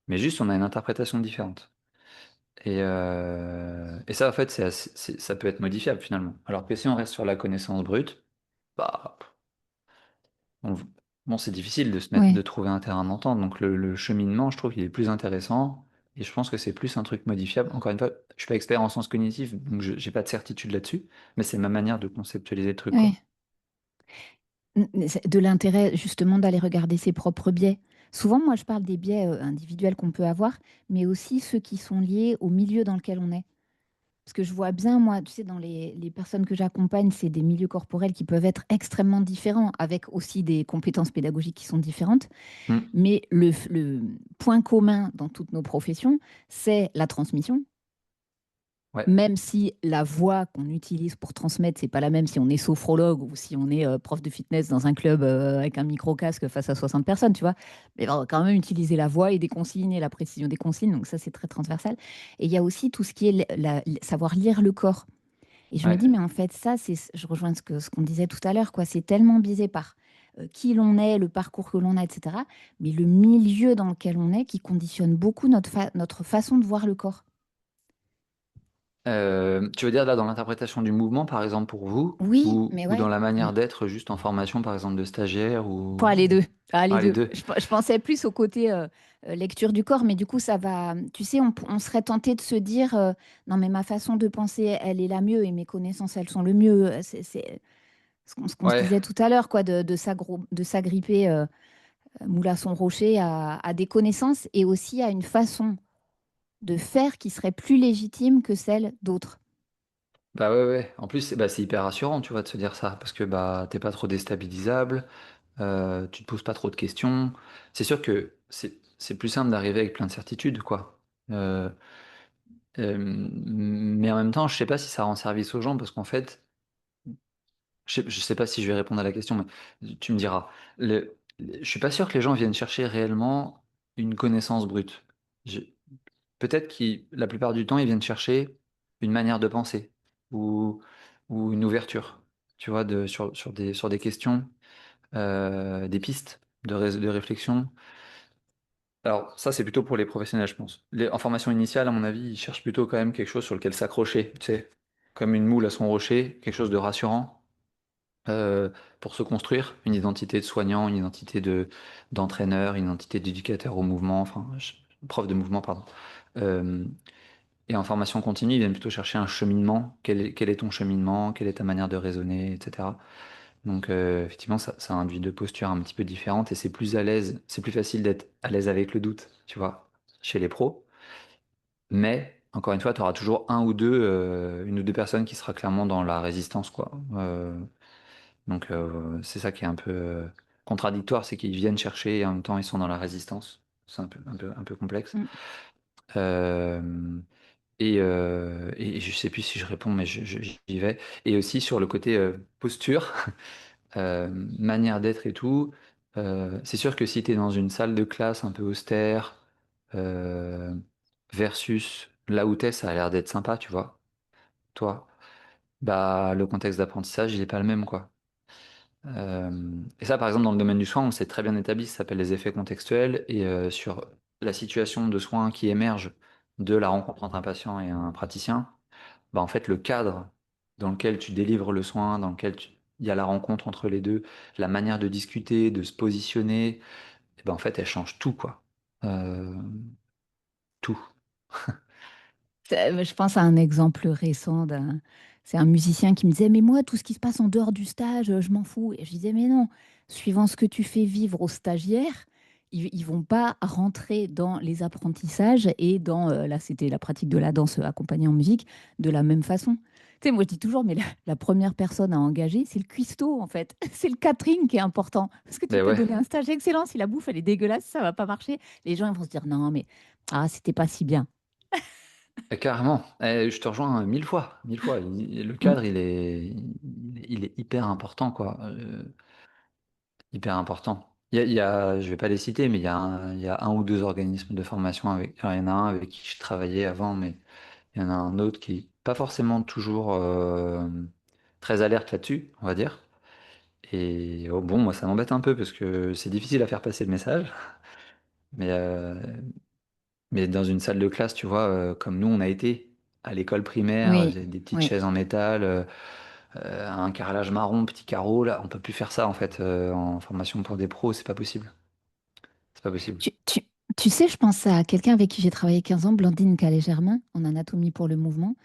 mais juste on a une interprétation différente. Et ça, en fait, ça peut être modifiable, finalement. Alors que si on reste sur la connaissance brute, bah, on- bon, c'est difficile de de Ouais. trouver un terrain d'entente. Donc le cheminement, je trouve qu'il est plus intéressant. Et je pense que c'est plus un truc modifiable. Encore une fois, je suis pas expert en sciences cognitives, donc je j'ai pas de certitude là-dessus. Mais c'est ma manière de conceptualiser le truc, quoi. Ouais. Mais c'est de l'intérêt justement d'aller regarder ses propres biais. Souvent, moi, je parle des biais individuels qu'on peut avoir, mais aussi ceux qui sont liés au milieu dans lequel on est. Parce que je vois bien, moi, tu sais, dans les personnes que j'accompagne, c'est des milieux corporels qui peuvent être extrêmement différents, avec aussi des compétences pédagogiques qui sont différentes. Hmm. Mais le point commun dans toutes nos professions, c'est la transmission. Ouais. Même si la voix qu'on utilise pour transmettre, c'est pas la même si on est sophrologue ou si on est prof de fitness dans un club avec un micro-casque face à 60 personnes, tu vois. Mais on va quand même utiliser la voix et des consignes et la précision des consignes, donc ça c'est très transversal. Et il y a aussi tout ce qui est savoir lire le corps. Et je me dis, Ouais. mais en fait, ça, je rejoins ce qu'on disait tout à l'heure, quoi. C'est tellement biaisé par qui l'on est, le parcours que l'on a, etc. Mais le milieu dans lequel on est qui conditionne beaucoup notre façon de voir le corps. Tu veux dire là dans l'interprétation du mouvement, par exemple, pour vous, Oui, mais ou dans ouais. la manière d'être juste en formation, par exemple, de stagiaire ou... Pas les deux. Ah, les Ah, les deux. deux. Je pensais plus au côté lecture du corps, mais du coup, ça va. Tu sais, on serait tenté de se dire non, mais ma façon de penser, elle est la mieux et mes connaissances, elles sont le mieux. C'est ce qu'on se Ouais. disait tout à l'heure, quoi, de s'agripper moule à son rocher à des connaissances et aussi à une façon de faire qui serait plus légitime que celle d'autres. Bah ouais, ouais. En plus, bah, c'est hyper rassurant, tu vois, de se dire ça, parce que bah t'es pas trop déstabilisable, tu te poses pas trop de questions. C'est sûr que c'est plus simple d'arriver avec plein de certitudes, quoi. Euh, mais en même temps, je sais pas si ça rend service aux gens, parce qu'en fait, je sais pas si je vais répondre à la question, mais tu me diras. Je suis pas sûr que les gens viennent chercher réellement une connaissance brute. Je- Peut-être que la plupart du temps, ils viennent chercher une manière de penser ou, ou une ouverture, tu vois, sur des questions, des pistes de réflexion. Alors, ça, c'est plutôt pour les professionnels, je pense. En formation initiale, à mon avis, ils cherchent plutôt quand même quelque chose sur lequel s'accrocher, tu sais, comme une moule à son rocher, quelque chose de rassurant euh, pour se construire une identité de soignant, une identité d'entraîneur, une identité d'éducateur au mouvement, enfin, prof de mouvement, pardon. Euh, Et en formation continue, ils viennent plutôt chercher un cheminement. Quel est ton cheminement? Quelle est ta manière de raisonner, etc. Donc, effectivement, ça induit deux postures un petit peu différentes et c'est plus à l'aise, c'est plus facile d'être à l'aise avec le doute, tu vois, chez les pros. Mais, encore une fois, tu auras toujours un ou deux, une ou deux personnes qui sera clairement dans la résistance, quoi. Donc, c'est ça qui est un peu contradictoire, c'est qu'ils viennent chercher et en même temps ils sont dans la résistance. C'est un peu complexe. Mm. Euh, et je sais plus si je réponds, mais j'y vais. Et aussi sur le côté posture, manière d'être et tout. C'est sûr que si tu es dans une salle de classe un peu austère, euh, versus là où t'es, ça a l'air d'être sympa, tu vois, toi, bah le contexte d'apprentissage, il est pas le même, quoi. Et ça, par exemple, dans le domaine du soin, on s'est très bien établi, ça s'appelle les effets contextuels, et sur la situation de soins qui émerge de la rencontre entre un patient et un praticien, bah, en fait, le cadre dans lequel tu délivres le soin, il y a la rencontre entre les deux, la manière de discuter, de se positionner, et ben, en fait, elle change tout, quoi. Euh, tout. Je pense à un exemple récent c'est un musicien qui me disait, mais moi, tout ce qui se passe en dehors du stage, je m'en fous. Et je disais, mais non, suivant ce que tu fais vivre aux stagiaires, ils vont pas rentrer dans les apprentissages et là, c'était la pratique de la danse accompagnée en musique, de la même façon. Tu sais, moi, je dis toujours, mais la première personne à engager, c'est le cuistot, en fait. C'est le catering qui est important. Parce que tu Mais peux ouais, donner un stage excellent. Si la bouffe, elle est dégueulasse, ça va pas marcher. Les gens, ils vont se dire, non, mais c'était pas si bien. carrément. Je te rejoins mille fois, mille fois. Le Mm. cadre, il est hyper important, quoi. Hyper important. je vais pas les citer, mais il y a un ou deux organismes de formation avec, il y en a un avec qui je travaillais avant, mais il y en a un autre qui est pas forcément toujours très alerte là-dessus, on va dire. Et oh, bon, moi, ça m'embête un peu parce que c'est difficile à faire passer le message. Mais, euh, mais dans une salle de classe, tu vois, comme nous, on a été à l'école primaire, Oui, des petites oui. chaises en métal, un carrelage marron, petit carreau, là, on peut plus faire ça en fait en formation pour des pros, c'est pas possible. C'est pas possible. Tu, tu, tu sais, je pense à quelqu'un avec qui j'ai travaillé 15 ans, Blandine Calais-Germain, en anatomie pour le mouvement.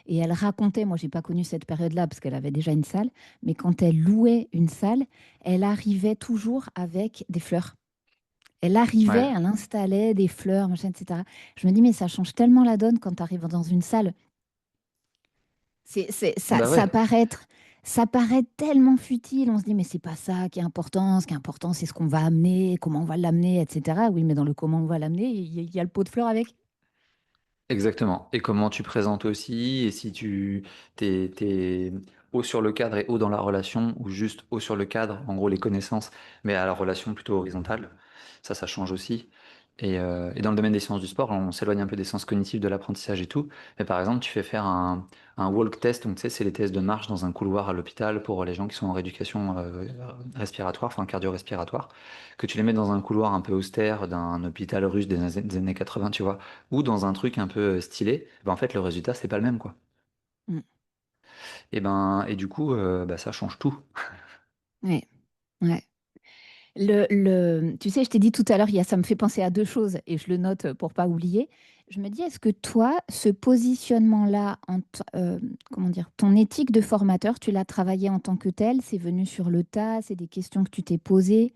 Et elle racontait, moi, j'ai pas connu cette période-là parce qu'elle avait déjà une salle, mais quand elle louait une salle, elle arrivait toujours avec des fleurs. Elle arrivait, Ouais, elle installait des fleurs, machin, etc. Je me dis, mais ça change tellement la donne quand tu arrives dans une salle. bah Ça ouais, paraît ça paraît tellement futile. On se dit, mais c'est pas ça qui est important. Ce qui est important, c'est ce qu'on va amener, comment on va l'amener, etc. Oui, mais dans le comment on va l'amener, il y a le pot de fleurs avec. exactement. Et comment tu présentes aussi, et si t'es haut sur le cadre et haut dans la relation, ou juste haut sur le cadre, en gros les connaissances, mais à la relation plutôt horizontale, ça change aussi. Et dans le domaine des sciences du sport, on s'éloigne un peu des sciences cognitives de l'apprentissage et tout. Mais par exemple, tu fais faire un walk test, donc tu sais, c'est les tests de marche dans un couloir à l'hôpital pour les gens qui sont en rééducation respiratoire, enfin cardio-respiratoire, que tu les mets dans un couloir un peu austère d'un hôpital russe des années 80, tu vois, ou dans un truc un peu stylé, ben en fait le résultat c'est pas le même quoi. Mm. Et du coup bah, ça change tout. Ouais, ouais. Tu sais, je t'ai dit tout à l'heure, ça me fait penser à deux choses et je le note pour pas oublier. Je me dis, est-ce que toi, ce positionnement-là, comment dire, ton éthique de formateur, tu l'as travaillé en tant que tel, c'est venu sur le tas, c'est des questions que tu t'es posées.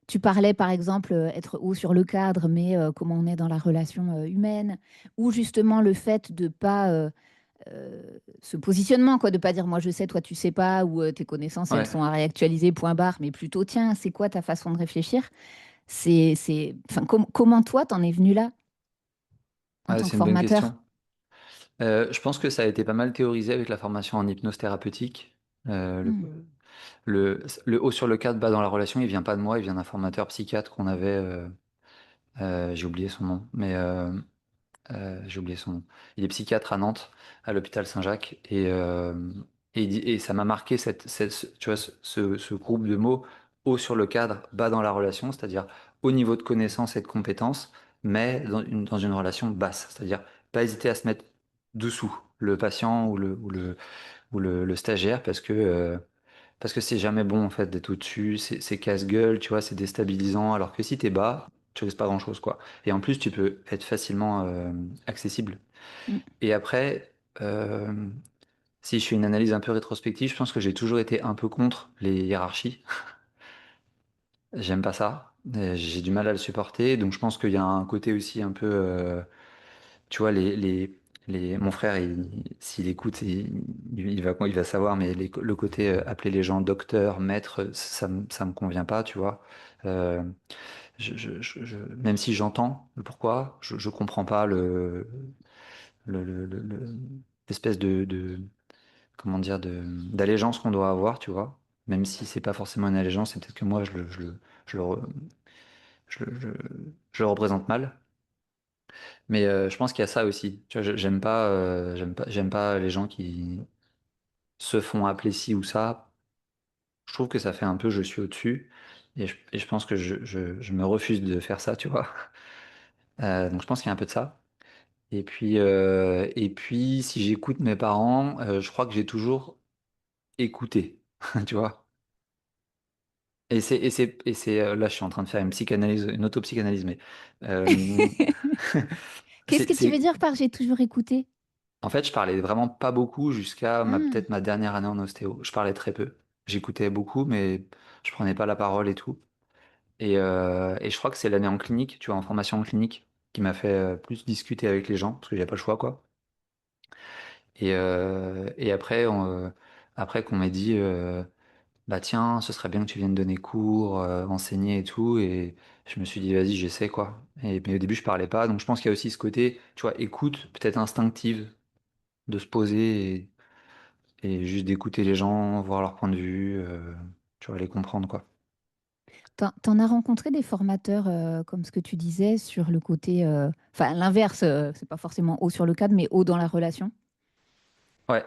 Tu parlais par exemple être haut sur le cadre, mais comment on est dans la relation humaine, ou justement le fait de pas ce positionnement, quoi, de pas dire moi je sais, toi tu sais pas, ou tes connaissances elles Ouais, sont à réactualiser, point barre, mais plutôt tiens, c'est quoi ta façon de réfléchir? Enfin, comment toi t'en es venu là en ouais, tant que c'est une bonne formateur? question. Je pense que ça a été pas mal théorisé avec la formation en hypnose thérapeutique. Euh, le, Hmm. le haut sur le cadre, bas dans la relation, il vient pas de moi, il vient d'un formateur psychiatre qu'on avait, j'ai oublié son nom, mais j'ai oublié son nom. Il est psychiatre à Nantes, à l'hôpital Saint-Jacques, et ça m'a marqué tu vois, ce groupe de mots haut sur le cadre, bas dans la relation, c'est-à-dire au niveau de connaissance et de compétences, mais dans une relation basse, c'est-à-dire pas hésiter à se mettre dessous le patient ou le stagiaire parce que c'est jamais bon en fait d'être au-dessus, c'est casse-gueule, tu vois, c'est déstabilisant, alors que si t'es bas, tu risques pas grand-chose quoi. Et en plus, tu peux être facilement accessible. Hmm. Et après, si je fais une analyse un peu rétrospective, je pense que j'ai toujours été un peu contre les hiérarchies. J'aime pas ça. J'ai du mal à le supporter, donc je pense qu'il y a un côté aussi un peu, tu vois, mon frère, s'il écoute, il va savoir, mais le côté appeler les gens docteur, maître, ça me convient pas, tu vois. Euh, Même si j'entends le pourquoi, je comprends pas l'espèce comment dire, d'allégeance qu'on doit avoir, tu vois. Même si c'est pas forcément une allégeance, c'est peut-être que moi, je le, re- je le représente mal. Mais je pense qu'il y a ça aussi. Tu vois, j'aime pas les gens qui se font appeler ci ou ça. Je trouve que ça fait un peu je suis au-dessus. Et je pense que je me refuse de faire ça, tu vois. Donc je pense qu'il y a un peu de ça. Et puis si j'écoute mes parents, je crois que j'ai toujours écouté, tu vois. Là, je suis en train de faire une psychanalyse, une autopsychanalyse, mais euh, Qu'est-ce que tu veux c'est dire par j'ai toujours écouté? En fait, je parlais vraiment pas beaucoup jusqu'à Ah, peut-être ma dernière année en ostéo. Je parlais très peu. J'écoutais beaucoup, mais je prenais pas la parole et tout. Et je crois que c'est l'année en clinique, tu vois, en formation en clinique, qui m'a fait plus discuter avec les gens, parce que j'avais pas le choix, quoi. Et après, après qu'on m'ait dit, bah tiens, ce serait bien que tu viennes donner cours, enseigner et tout, et je me suis dit, vas-y, j'essaie, quoi. Mais au début, je parlais pas, donc je pense qu'il y a aussi ce côté, tu vois, écoute, peut-être instinctive, de se poser et juste d'écouter les gens, voir leur point de vue, tu vois, les comprendre, quoi. T'en as rencontré des formateurs comme ce que tu disais sur le côté, enfin l'inverse, c'est pas forcément haut sur le cadre, mais haut dans la relation Ouais,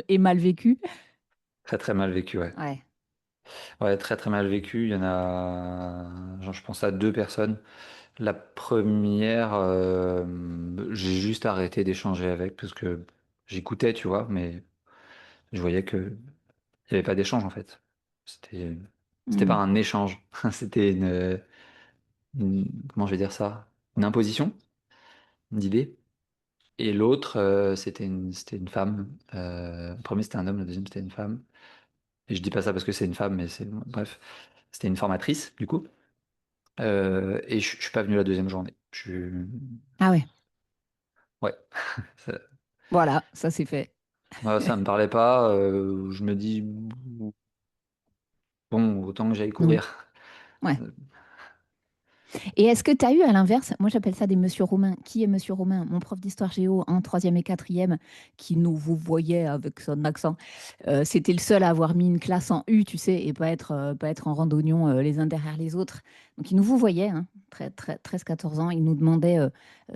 et mal vécu. très très mal vécu, ouais. Ouais. Ouais, très très mal vécu. Il y en a, genre, je pense à deux personnes. La première, j'ai juste arrêté d'échanger avec parce que j'écoutais, tu vois, mais je voyais que il n'y avait pas d'échange en fait. C'était, c'était pas Hmm. un échange, c'était comment je vais dire ça? Une imposition d'idées. Et l'autre, c'était une femme. Le premier c'était un homme, le deuxième c'était une femme. Et je dis pas ça parce que c'est une femme, mais c'est bref, c'était une formatrice du coup. Et je suis pas venu la deuxième journée. Ah ouais, Ouais, ça, voilà, ça c'est fait. moi, ça me parlait pas. Je me dis bon, autant que j'aille Non. courir. Ouais. Et est-ce que tu as eu à l'inverse, moi j'appelle ça des monsieur Romain. Qui est monsieur Romain? Mon prof d'histoire géo en troisième et quatrième, qui nous vous voyait avec son accent. C'était le seul à avoir mis une classe en U, tu sais, et pas être en randonnion les uns derrière les autres. Donc il nous vous voyait, hein, 13-14 ans, il nous demandait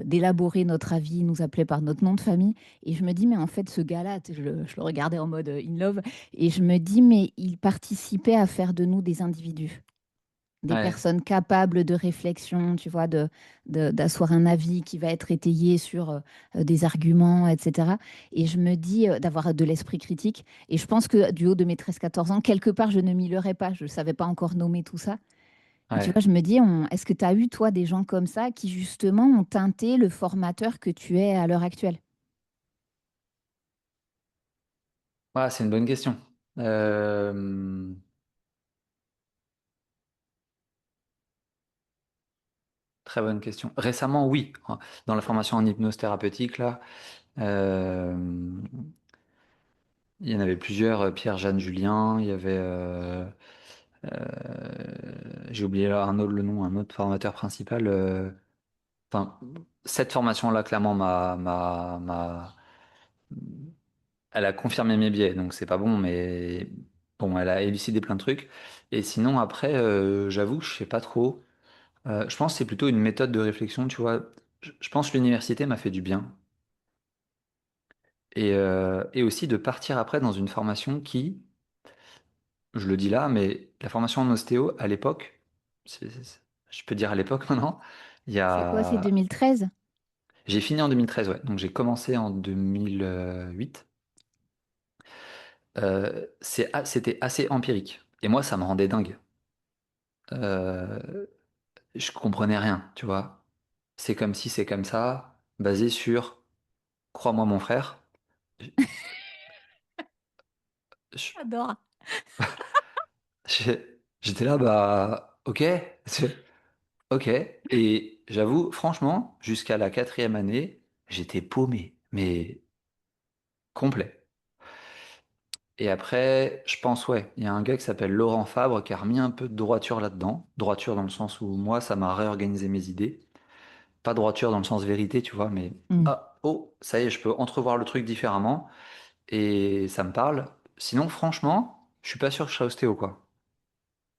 d'élaborer notre avis, il nous appelait par notre nom de famille. Et je me dis, mais en fait, ce gars-là, je le regardais en mode in love, et je me dis, mais il participait à faire de nous des individus, des Ouais, personnes capables de réflexion, tu vois, d'asseoir un avis qui va être étayé sur des arguments, etc. Et je me dis d'avoir de l'esprit critique. Et je pense que du haut de mes 13-14 ans, quelque part, je ne m'y leurrais pas. Je ne savais pas encore nommer tout ça. Et tu ouais. vois, je me dis, est-ce que tu as eu, toi, des gens comme ça qui, justement, ont teinté le formateur que tu es à l'heure actuelle? Ah, c'est une bonne question. Euh, Très bonne question. Récemment, oui. Dans la formation en hypnose thérapeutique, là, euh, il y en avait plusieurs. Pierre, Jeanne, Julien. Il y avait, j'ai oublié là un autre le nom, un autre formateur principal. Enfin, cette formation-là, clairement, elle a confirmé mes biais, donc c'est pas bon, mais bon, elle a élucidé plein de trucs. Et sinon, après, j'avoue que je sais pas trop. Je pense que c'est plutôt une méthode de réflexion, tu vois. Je pense que l'université m'a fait du bien. Et aussi de partir après dans une formation qui, je le dis là, mais la formation en ostéo, à l'époque, je peux dire à l'époque maintenant, il y C'est quoi, c'est a... 2013? J'ai fini en 2013, ouais. Donc j'ai commencé en 2008. C'était assez empirique. Et moi, ça me rendait dingue. Euh, je comprenais rien, tu vois. C'est comme si c'est comme ça, basé sur, crois-moi mon frère. Je- J'adore. J'étais là, bah, ok, ok. Et j'avoue, franchement, jusqu'à la quatrième année, j'étais paumé, mais complet. Et après, je pense, ouais, il y a un gars qui s'appelle Laurent Fabre qui a remis un peu de droiture là-dedans. Droiture dans le sens où moi, ça m'a réorganisé mes idées. Pas droiture dans le sens vérité, tu vois, mais Hmm. ah, oh, ça y est, je peux entrevoir le truc différemment et ça me parle. Sinon, franchement, je suis pas sûr que je serais ostéo, quoi.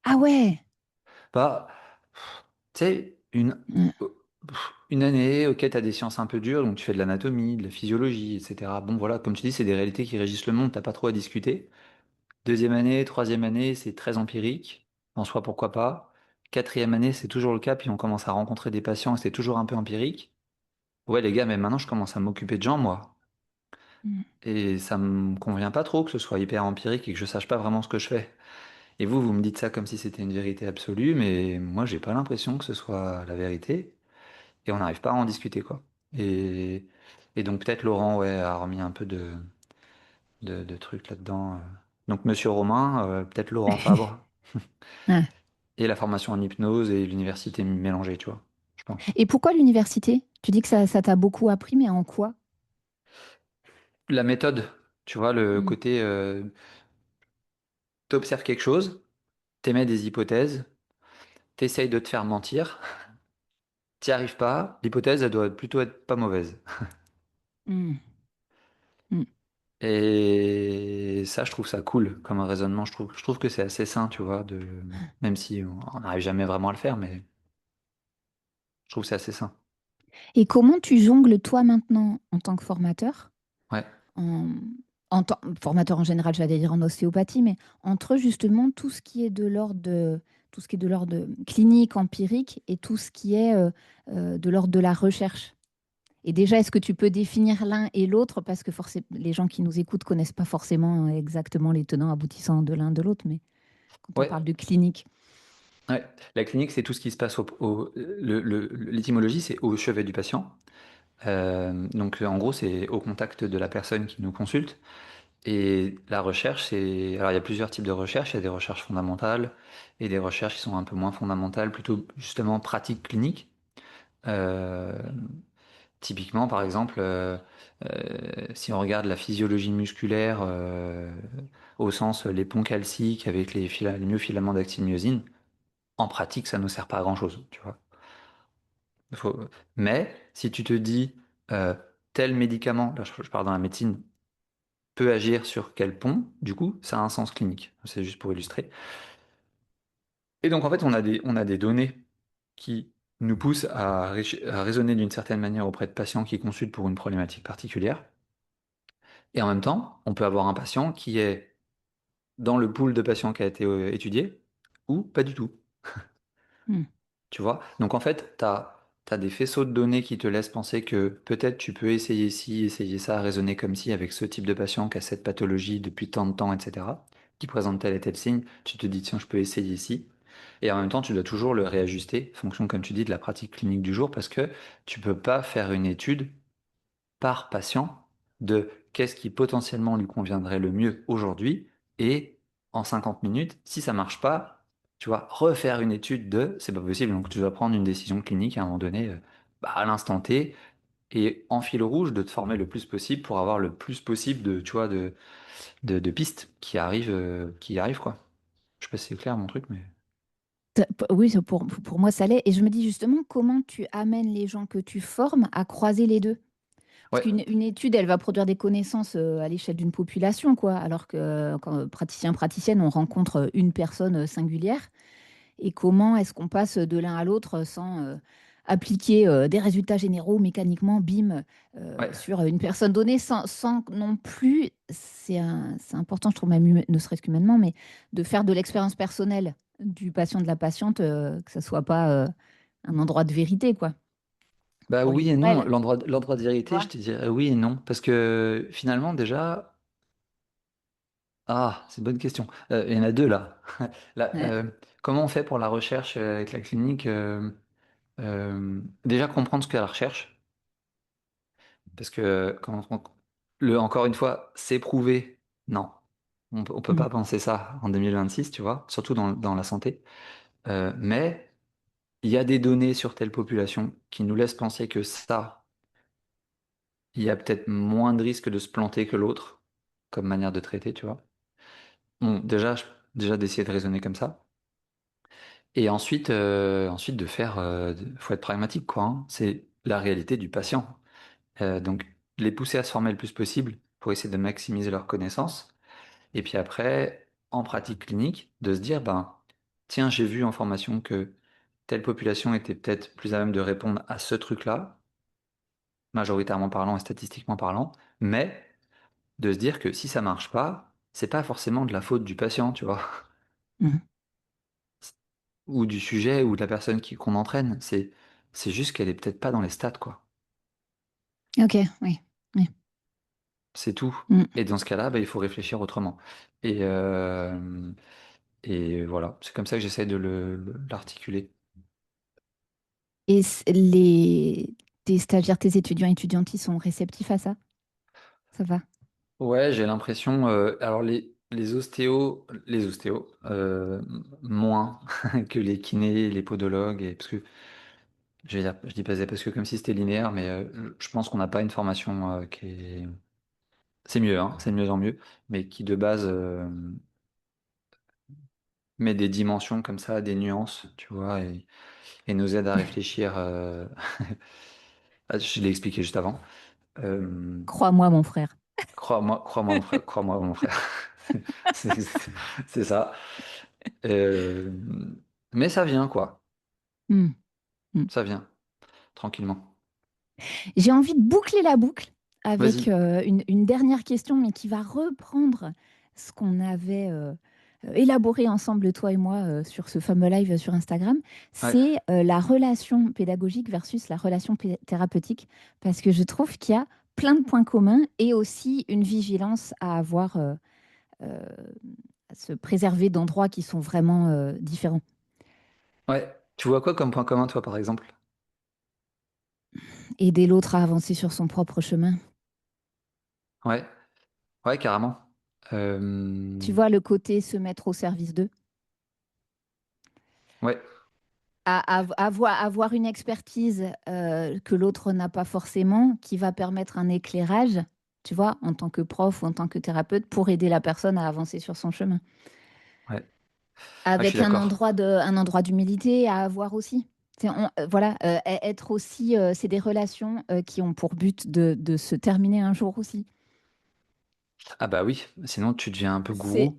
Ah ouais. Bah, tu sais, Hmm. une année, ok, t'as des sciences un peu dures, donc tu fais de l'anatomie, de la physiologie, etc. Bon, voilà, comme tu dis, c'est des réalités qui régissent le monde, t'as pas trop à discuter. Deuxième année, troisième année, c'est très empirique. En soi, pourquoi pas. Quatrième année, c'est toujours le cas, puis on commence à rencontrer des patients et c'est toujours un peu empirique. Ouais, les gars, mais maintenant, je commence à m'occuper de gens, moi. Hmm. Et ça me convient pas trop que ce soit hyper empirique et que je sache pas vraiment ce que je fais. Et vous me dites ça comme si c'était une vérité absolue, mais moi, j'ai pas l'impression que ce soit la vérité. Et on n'arrive pas à en discuter, quoi. Et, et donc, peut-être Laurent, ouais, a remis un peu de trucs là-dedans. Donc, Monsieur Romain, peut-être Laurent Fabre. Ah. Et la formation en hypnose et l'université mélangée, tu vois, je pense. Et pourquoi l'université? Tu dis que ça t'a beaucoup appris, mais en quoi? La méthode, tu vois, le Hmm. côté, t'observes quelque chose, t'émets des hypothèses, t'essayes de te faire mentir, t'y arrives pas, l'hypothèse, elle doit plutôt être pas mauvaise. Hmm. Hmm. Et ça, je trouve ça cool comme un raisonnement. Je trouve que c'est assez sain, tu vois, même si on n'arrive jamais vraiment à le faire, mais je trouve que c'est assez sain. Et comment tu jongles toi maintenant en tant que formateur, Ouais, en, formateur en général, j'allais dire en ostéopathie, mais entre justement tout ce qui est de l'ordre de tout ce qui est de l'ordre de clinique, empirique et tout ce qui est de l'ordre de la recherche. Et déjà, est-ce que tu peux définir l'un et l'autre? Parce que forcément, les gens qui nous écoutent connaissent pas forcément exactement les tenants aboutissants de l'un de l'autre, mais quand on ouais, parle de clinique. ouais. La clinique, c'est tout ce qui se passe l'étymologie, c'est au chevet du patient. Donc, en gros, c'est au contact de la personne qui nous consulte. Et la recherche, alors il y a plusieurs types de recherches. Il y a des recherches fondamentales et des recherches qui sont un peu moins fondamentales, plutôt justement pratiques cliniques. Euh, Typiquement, par exemple, si on regarde la physiologie musculaire au sens les ponts calciques avec les myofilaments d'actine-myosine, en pratique, ça ne nous sert pas à grand-chose, tu vois. Mais si tu te dis euh, tel médicament, là je parle dans la médecine, peut agir sur quel pont, du coup, ça a un sens clinique. C'est juste pour illustrer. Et donc, en fait, on a des données qui nous poussent à raisonner d'une certaine manière auprès de patients qui consultent pour une problématique particulière. Et en même temps, on peut avoir un patient qui est dans le pool de patients qui a été étudié ou pas du tout. Hmm. Tu vois? Donc en fait, tu as des faisceaux de données qui te laissent penser que peut-être tu peux essayer ci, essayer ça, raisonner comme si avec ce type de patient qui a cette pathologie depuis tant de temps, etc., qui présente tel et tel signe, tu te dis tiens, je peux essayer ici. Et en même temps, tu dois toujours le réajuster, fonction, comme tu dis, de la pratique clinique du jour, parce que tu peux pas faire une étude par patient de qu'est-ce qui potentiellement lui conviendrait le mieux aujourd'hui et en 50 minutes, si ça marche pas, tu vois, refaire une étude c'est pas possible. Donc tu dois prendre une décision clinique à un moment donné, bah, à l'instant T et en fil rouge de te former le plus possible pour avoir le plus possible de, tu vois, de pistes qui arrivent quoi. Je sais pas si c'est clair mon truc, mais Oui, pour moi, ça l'est. Et je me dis justement, comment tu amènes les gens que tu formes à croiser les deux? Parce ouais, qu'une étude, elle va produire des connaissances à l'échelle d'une population, quoi. Alors que quand praticien, praticienne, on rencontre une personne singulière. Et comment est-ce qu'on passe de l'un à l'autre sans appliquer des résultats généraux mécaniquement, bim, ouais. sur une personne donnée, sans non plus, c'est important, je trouve même, ne serait-ce qu'humainement, mais de faire de l'expérience personnelle du patient, de la patiente, que ça soit pas un endroit de vérité, quoi, Bah pour lui oui ou et non, elle. l'endroit de Tu vérité, je vois. te dirais oui et non, parce que finalement déjà, ah, c'est une bonne question. Il y en a deux là. Là, Ouais. comment on fait pour la recherche avec la clinique déjà comprendre ce qu'est la recherche, parce que encore une fois, c'est prouvé. Non, on peut Mm. pas penser ça en 2026, tu vois, surtout dans la santé. Mais il y a des données sur telle population qui nous laissent penser que ça, il y a peut-être moins de risques de se planter que l'autre, comme manière de traiter, tu vois. Bon, déjà d'essayer de raisonner comme ça. Et ensuite de faut être pragmatique, quoi, hein. C'est la réalité du patient. Donc, les pousser à se former le plus possible pour essayer de maximiser leurs connaissances. Et puis après, en pratique clinique, de se dire, ben, tiens, j'ai vu en formation que telle population était peut-être plus à même de répondre à ce truc-là, majoritairement parlant et statistiquement parlant, mais de se dire que si ça marche pas, c'est pas forcément de la faute du patient, tu vois, Mm. ou du sujet ou de la personne qu'on entraîne. C'est juste qu'elle est peut-être pas dans les stats, quoi. Ok, oui. Oui. C'est tout. Mm. Et dans ce cas-là, bah, il faut réfléchir autrement. Et, et voilà, c'est comme ça que j'essaie de l'articuler. Et tes stagiaires, tes étudiants, étudiantes, ils sont réceptifs à ça? Ça va? Ouais, j'ai l'impression. Alors les ostéos, moins que les kinés, les podologues, et parce que je vais dire, je dis pas ça parce que comme si c'était linéaire, mais je pense qu'on n'a pas une formation qui est. C'est mieux, hein, c'est de mieux en mieux, mais qui de base met des dimensions comme ça, des nuances, tu vois, et nous aide à réfléchir. Je l'ai expliqué juste avant. Euh, Crois-moi, mon frère. Crois-moi, mon frère, crois-moi, mon frère. C'est c'est ça. Euh, mais ça vient, quoi. Hmm, hmm. Ça vient, tranquillement. J'ai envie de boucler la boucle avec Vas-y. une dernière question, mais qui va reprendre ce qu'on avait élaboré ensemble, toi et moi, sur ce fameux live sur Instagram. Ouais, C'est la relation pédagogique versus la relation thérapeutique, parce que je trouve qu'il y a plein de points communs et aussi une vigilance à avoir, euh, à se préserver d'endroits qui sont vraiment différents. ouais. Tu vois quoi comme point commun, toi, par exemple? Aider l'autre à avancer sur son propre chemin. Ouais, ouais, carrément. Tu vois, le côté se mettre au service d'eux. Ouais, Avoir une expertise que l'autre n'a pas forcément, qui va permettre un éclairage, tu vois, en tant que prof ou en tant que thérapeute, pour aider la personne à avancer sur son chemin. ouais. Ah, je suis Avec d'accord. un endroit d'humilité à avoir aussi. Voilà, être aussi, c'est des relations qui ont pour but de se terminer un jour aussi. Ah bah oui, sinon tu deviens un peu C'est gourou.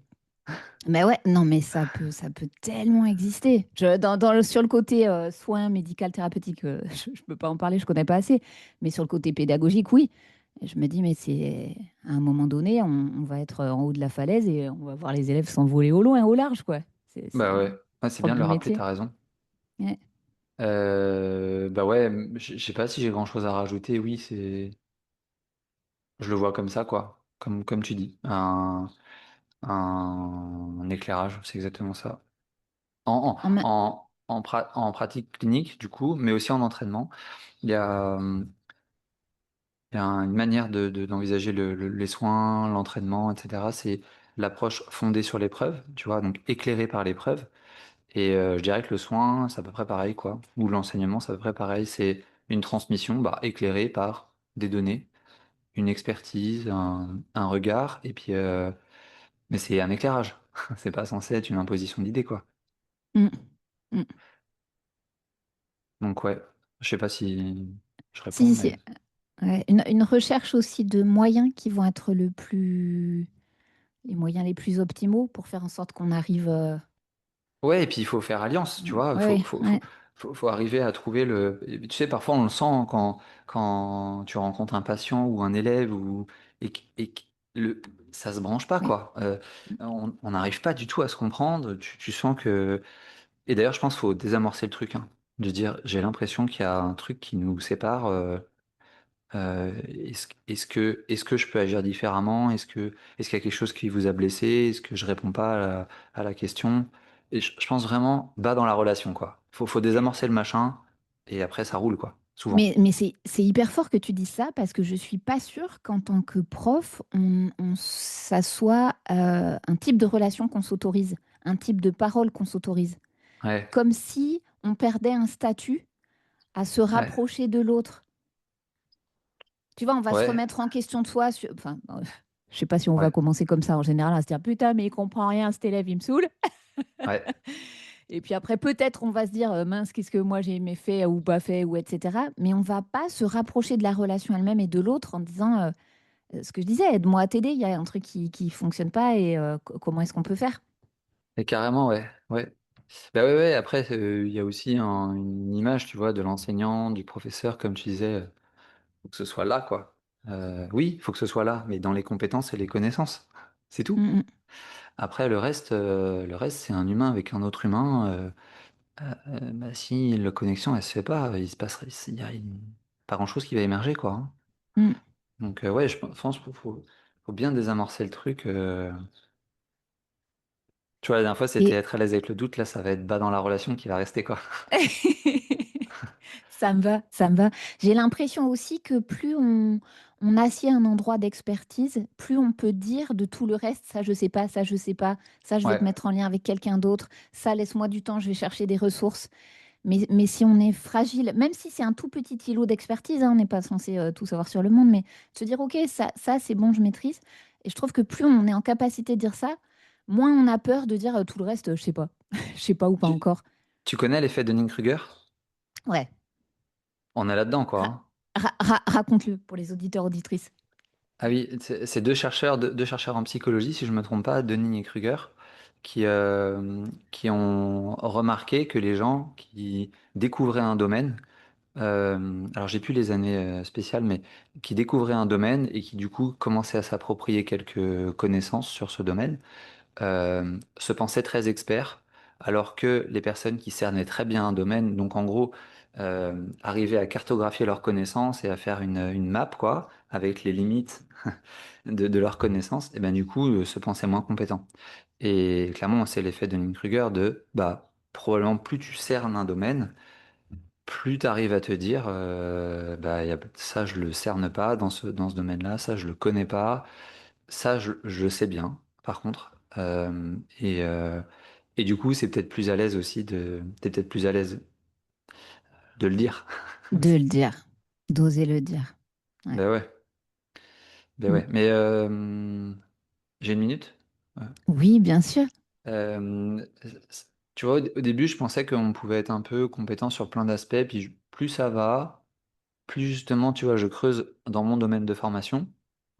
Mais ouais, non, mais ça peut tellement exister. Sur le côté soins médical thérapeutique, je ne peux pas en parler, je connais pas assez. Mais sur le côté pédagogique, oui. Et je me dis, mais c'est à un moment donné, on va être en haut de la falaise et on va voir les élèves s'envoler au loin, au large, quoi. Bah C'est ouais, ouais, c'est bien propre de du le rappeler, métier. t'as raison. Ouais. Bah ouais, je sais pas si j'ai grand-chose à rajouter. Oui, je le vois comme ça, quoi. Comme tu dis, un éclairage, c'est exactement ça. En ma- En pratique clinique, du coup, mais aussi en entraînement, il y a, il y a une manière d'envisager les soins, l'entraînement, etc. C'est l'approche fondée sur l'épreuve, tu vois, donc éclairée par l'épreuve. Et je dirais que le soin, c'est à peu près pareil, quoi. Ou l'enseignement, c'est à peu près pareil. C'est une transmission bah, éclairée par des données, une expertise, un regard, et puis, mais c'est un éclairage. C'est pas censé être une imposition d'idées, quoi. Mm, mm. Donc ouais, je sais pas si je réponds, Si, si, si. mais Ouais, une recherche aussi de moyens qui vont être les moyens les plus optimaux pour faire en sorte qu'on arrive. ouais. Et puis il faut faire alliance, tu vois. Ouais, ouais. Faut arriver à trouver le. Et tu sais, parfois on le sent quand tu rencontres un patient ou un élève et le ça se branche pas, Oui. quoi. On n'arrive pas du tout à se comprendre. Tu sens que. Et d'ailleurs, je pense qu'il faut désamorcer le truc, hein, de dire j'ai l'impression qu'il y a un truc qui nous sépare. Est-ce que je peux agir différemment? Est-ce qu'il y a quelque chose qui vous a blessé? Est-ce que je réponds pas à la question? Et je pense vraiment bas dans la relation, quoi. Faut désamorcer le machin et après ça roule, quoi. Souvent. Mais c'est hyper fort que tu dises ça parce que je suis pas sûre qu'en tant que prof, ça soit un type de relation qu'on s'autorise, un type de parole qu'on s'autorise. Ouais, Comme si on perdait un statut à se ouais, rapprocher de l'autre. Tu vois, on va se ouais, remettre en question de soi. Enfin, je sais pas si on va ouais, commencer comme ça en général, à se dire putain, mais il comprend rien, cet élève, il me saoule. ouais. Et puis après, peut-être on va se dire, mince, qu'est-ce que moi j'ai aimé fait ou pas fait, ou etc. Mais on va pas se rapprocher de la relation elle-même et de l'autre en disant, ce que je disais, aide-moi à t'aider, il y a un truc qui fonctionne pas et comment est-ce qu'on peut faire? Et carrément, ouais, ouais. Bah ouais, ouais. Après, il y a aussi une image, tu vois, de l'enseignant, du professeur, comme tu disais. Faut que ce soit là, quoi. Oui, il faut que ce soit là, mais dans les compétences et les connaissances. C'est tout. Mm, Après, le reste, c'est un humain avec un autre humain. Bah, si la connexion, elle se fait pas, il se passe, il y a pas grand-chose qui va émerger, quoi, hein. mm, mm. Donc, ouais, je pense qu'il faut bien désamorcer le truc. Tu vois, la dernière fois, c'était Et être à l'aise avec le doute. Là, ça va être bas dans la relation qui va rester, quoi. ça me va, ça me va. J'ai l'impression aussi que plus on assied un endroit d'expertise, plus on peut dire de tout le reste, ça je sais pas, ça je sais pas, ça je vais te Ouais, mettre en lien avec quelqu'un d'autre, ça laisse-moi du temps, je vais chercher des ressources. Mais si on est fragile, même si c'est un tout petit îlot d'expertise, hein, on n'est pas censé tout savoir sur le monde, mais se dire, ok, ça c'est bon, je maîtrise. Et je trouve que plus on est en capacité de dire ça, moins on a peur de dire tout le reste, je sais pas. Je sais pas ou pas tu, encore. tu connais l'effet de Dunning-Kruger? Ouais. On est là-dedans, quoi, Ra- hein. raconte-le pour les auditeurs, auditrices. Ah oui, c'est deux chercheurs en psychologie, si je ne me trompe pas, Dunning et Kruger, qui ont remarqué que les gens qui découvraient un domaine, alors j'ai plus les années spéciales, mais qui découvraient un domaine et qui du coup commençaient à s'approprier quelques connaissances sur ce domaine, se pensaient très experts, alors que les personnes qui cernaient très bien un domaine, donc en gros, arrivaient à cartographier leurs connaissances et à faire une map, quoi, avec les limites de leurs connaissances, et ben du coup, se pensaient moins compétents. Et clairement, c'est l'effet de Dunning-Kruger de, bah, probablement plus tu cernes un domaine, plus tu arrives à te dire, bah, ça, je le cerne pas dans ce domaine-là, ça, je le connais pas, ça, je le sais bien, par contre. Et du coup, c'est peut-être plus à l'aise aussi t'es peut-être plus à l'aise de le dire De aussi. le dire, d'oser le dire. Ouais. Ben ouais, ben Mm. ouais. Mais j'ai une minute? Ouais. Oui, bien sûr. Euh, Tu vois, au début, je pensais qu'on pouvait être un peu compétent sur plein d'aspects, puis plus ça va, plus justement, tu vois, je creuse dans mon domaine de formation.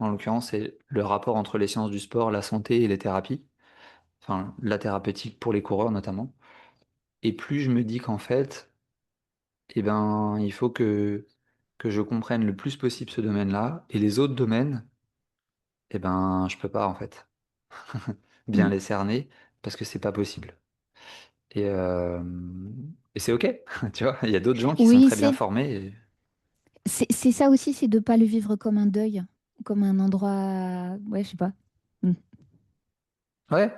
En l'occurrence, c'est le rapport entre les sciences du sport, la santé et les thérapies. Enfin, la thérapeutique pour les coureurs notamment. Et plus je me dis qu'en fait, eh ben, il faut que je comprenne le plus possible ce domaine-là, et les autres domaines, eh ben, je peux pas en fait bien Mm. les cerner parce que c'est pas possible. Et, euh, et c'est OK, tu vois. Il y a d'autres gens qui sont Oui, très bien formés. c'est ça aussi, c'est de ne pas le vivre comme un deuil, comme un endroit, ouais, je sais pas. Mm. Ouais,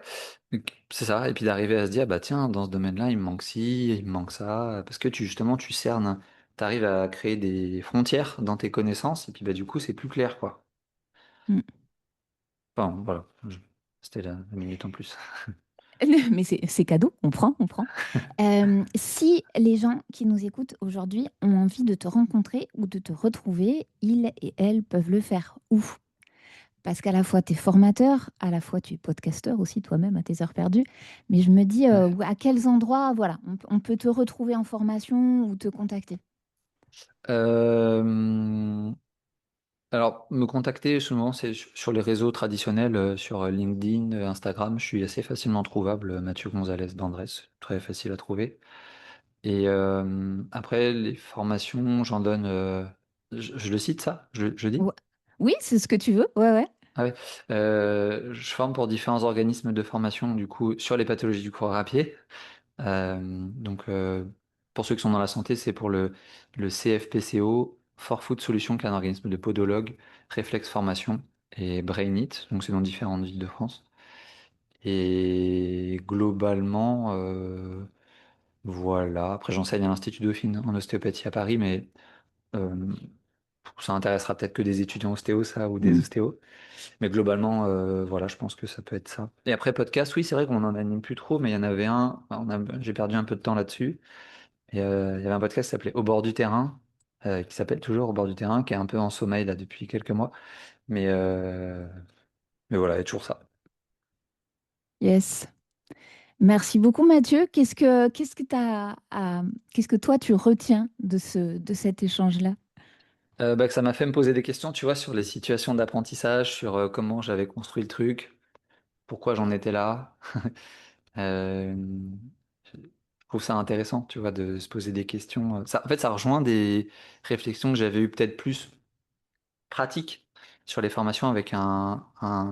c'est ça. Et puis d'arriver à se dire, bah tiens, dans ce domaine-là, il me manque ci, il me manque ça, parce que justement, tu cernes, tu arrives à créer des frontières dans tes connaissances, et puis bah du coup, c'est plus clair, quoi. Mm. Enfin, voilà. C'était la minute en plus. Mais c'est cadeau, on prend, on prend. Si les gens qui nous écoutent aujourd'hui ont envie de te rencontrer ou de te retrouver, ils et elles peuvent le faire où? Parce qu'à la fois tu es formateur, à la fois tu es podcasteur aussi toi-même à tes heures perdues. Mais je me dis Ouais. à quels endroits voilà, on peut te retrouver en formation ou te contacter. Euh, alors, me contacter, souvent, c'est sur les réseaux traditionnels, sur LinkedIn, Instagram. Je suis assez facilement trouvable, Mathieu Gonzalez Bandresse, très facile à trouver. Et après, les formations, j'en donne. Je le cite, ça? Je dis? Ouais. Oui, c'est ce que tu veux. Ouais, ouais. Ah ouais. Je forme pour différents organismes de formation, du coup, sur les pathologies du coureur à pied. Donc, pour ceux qui sont dans la santé, c'est pour le CFPCO, For Food Solutions, qui est un organisme de podologue, Réflexe Formation et Brain It, donc c'est dans différentes villes de France. Et globalement, voilà. Après, j'enseigne à l'Institut Dauphine en ostéopathie à Paris, mais euh, ça intéressera peut-être que des étudiants ostéo, ça, ou des Mm. ostéos. Mais globalement, voilà, je pense que ça peut être ça. Et après, podcast, oui, c'est vrai qu'on en anime plus trop, mais il y en avait un, j'ai perdu un peu de temps là-dessus. Et il y avait un podcast qui s'appelait Au bord du terrain, qui s'appelle toujours Au bord du terrain, qui est un peu en sommeil là depuis quelques mois. Mais, euh, mais voilà, il y a toujours ça. Yes. Merci beaucoup, Mathieu. Qu'est-ce que toi tu retiens de cet échange-là? Bah, que ça m'a fait me poser des questions, tu vois, sur les situations d'apprentissage, sur comment j'avais construit le truc, pourquoi j'en étais là. Euh, je trouve ça intéressant, tu vois, de se poser des questions. Ça, en fait, ça rejoint des réflexions que j'avais eues peut-être plus pratiques sur les formations avec un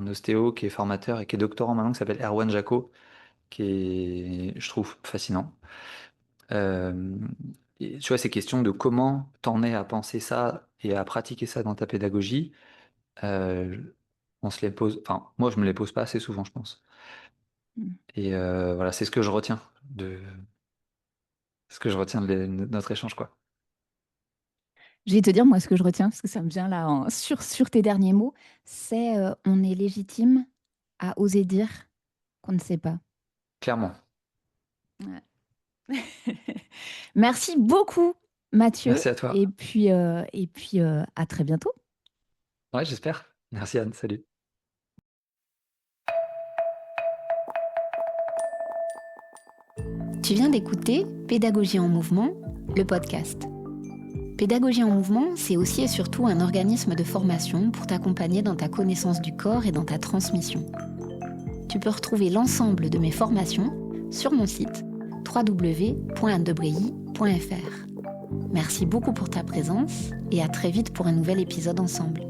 ostéo qui est formateur et qui est doctorant maintenant, qui s'appelle Erwan Jacot, qui est, je trouve, fascinant. Euh, et tu vois, ces questions de comment t'en es à penser ça et à pratiquer ça dans ta pédagogie, euh, on se les pose, enfin, moi, je me les pose pas assez souvent, je pense. Mm. Et voilà, c'est ce que je retiens de notre échange, quoi. Je vais te dire, moi, ce que je retiens, parce que ça me vient là sur tes derniers mots, c'est on est légitime à oser dire qu'on ne sait pas. Clairement. Ouais. Merci beaucoup, Mathieu. Merci à toi. Et puis à très bientôt. Ouais, j'espère. Merci Anne, salut. Tu viens d'écouter Pédagogie en mouvement, le podcast. Pédagogie en mouvement, c'est aussi et surtout un organisme de formation pour t'accompagner dans ta connaissance du corps et dans ta transmission. Tu peux retrouver l'ensemble de mes formations sur mon site www.annedebreuilly.fr. Merci beaucoup pour ta présence et à très vite pour un nouvel épisode ensemble.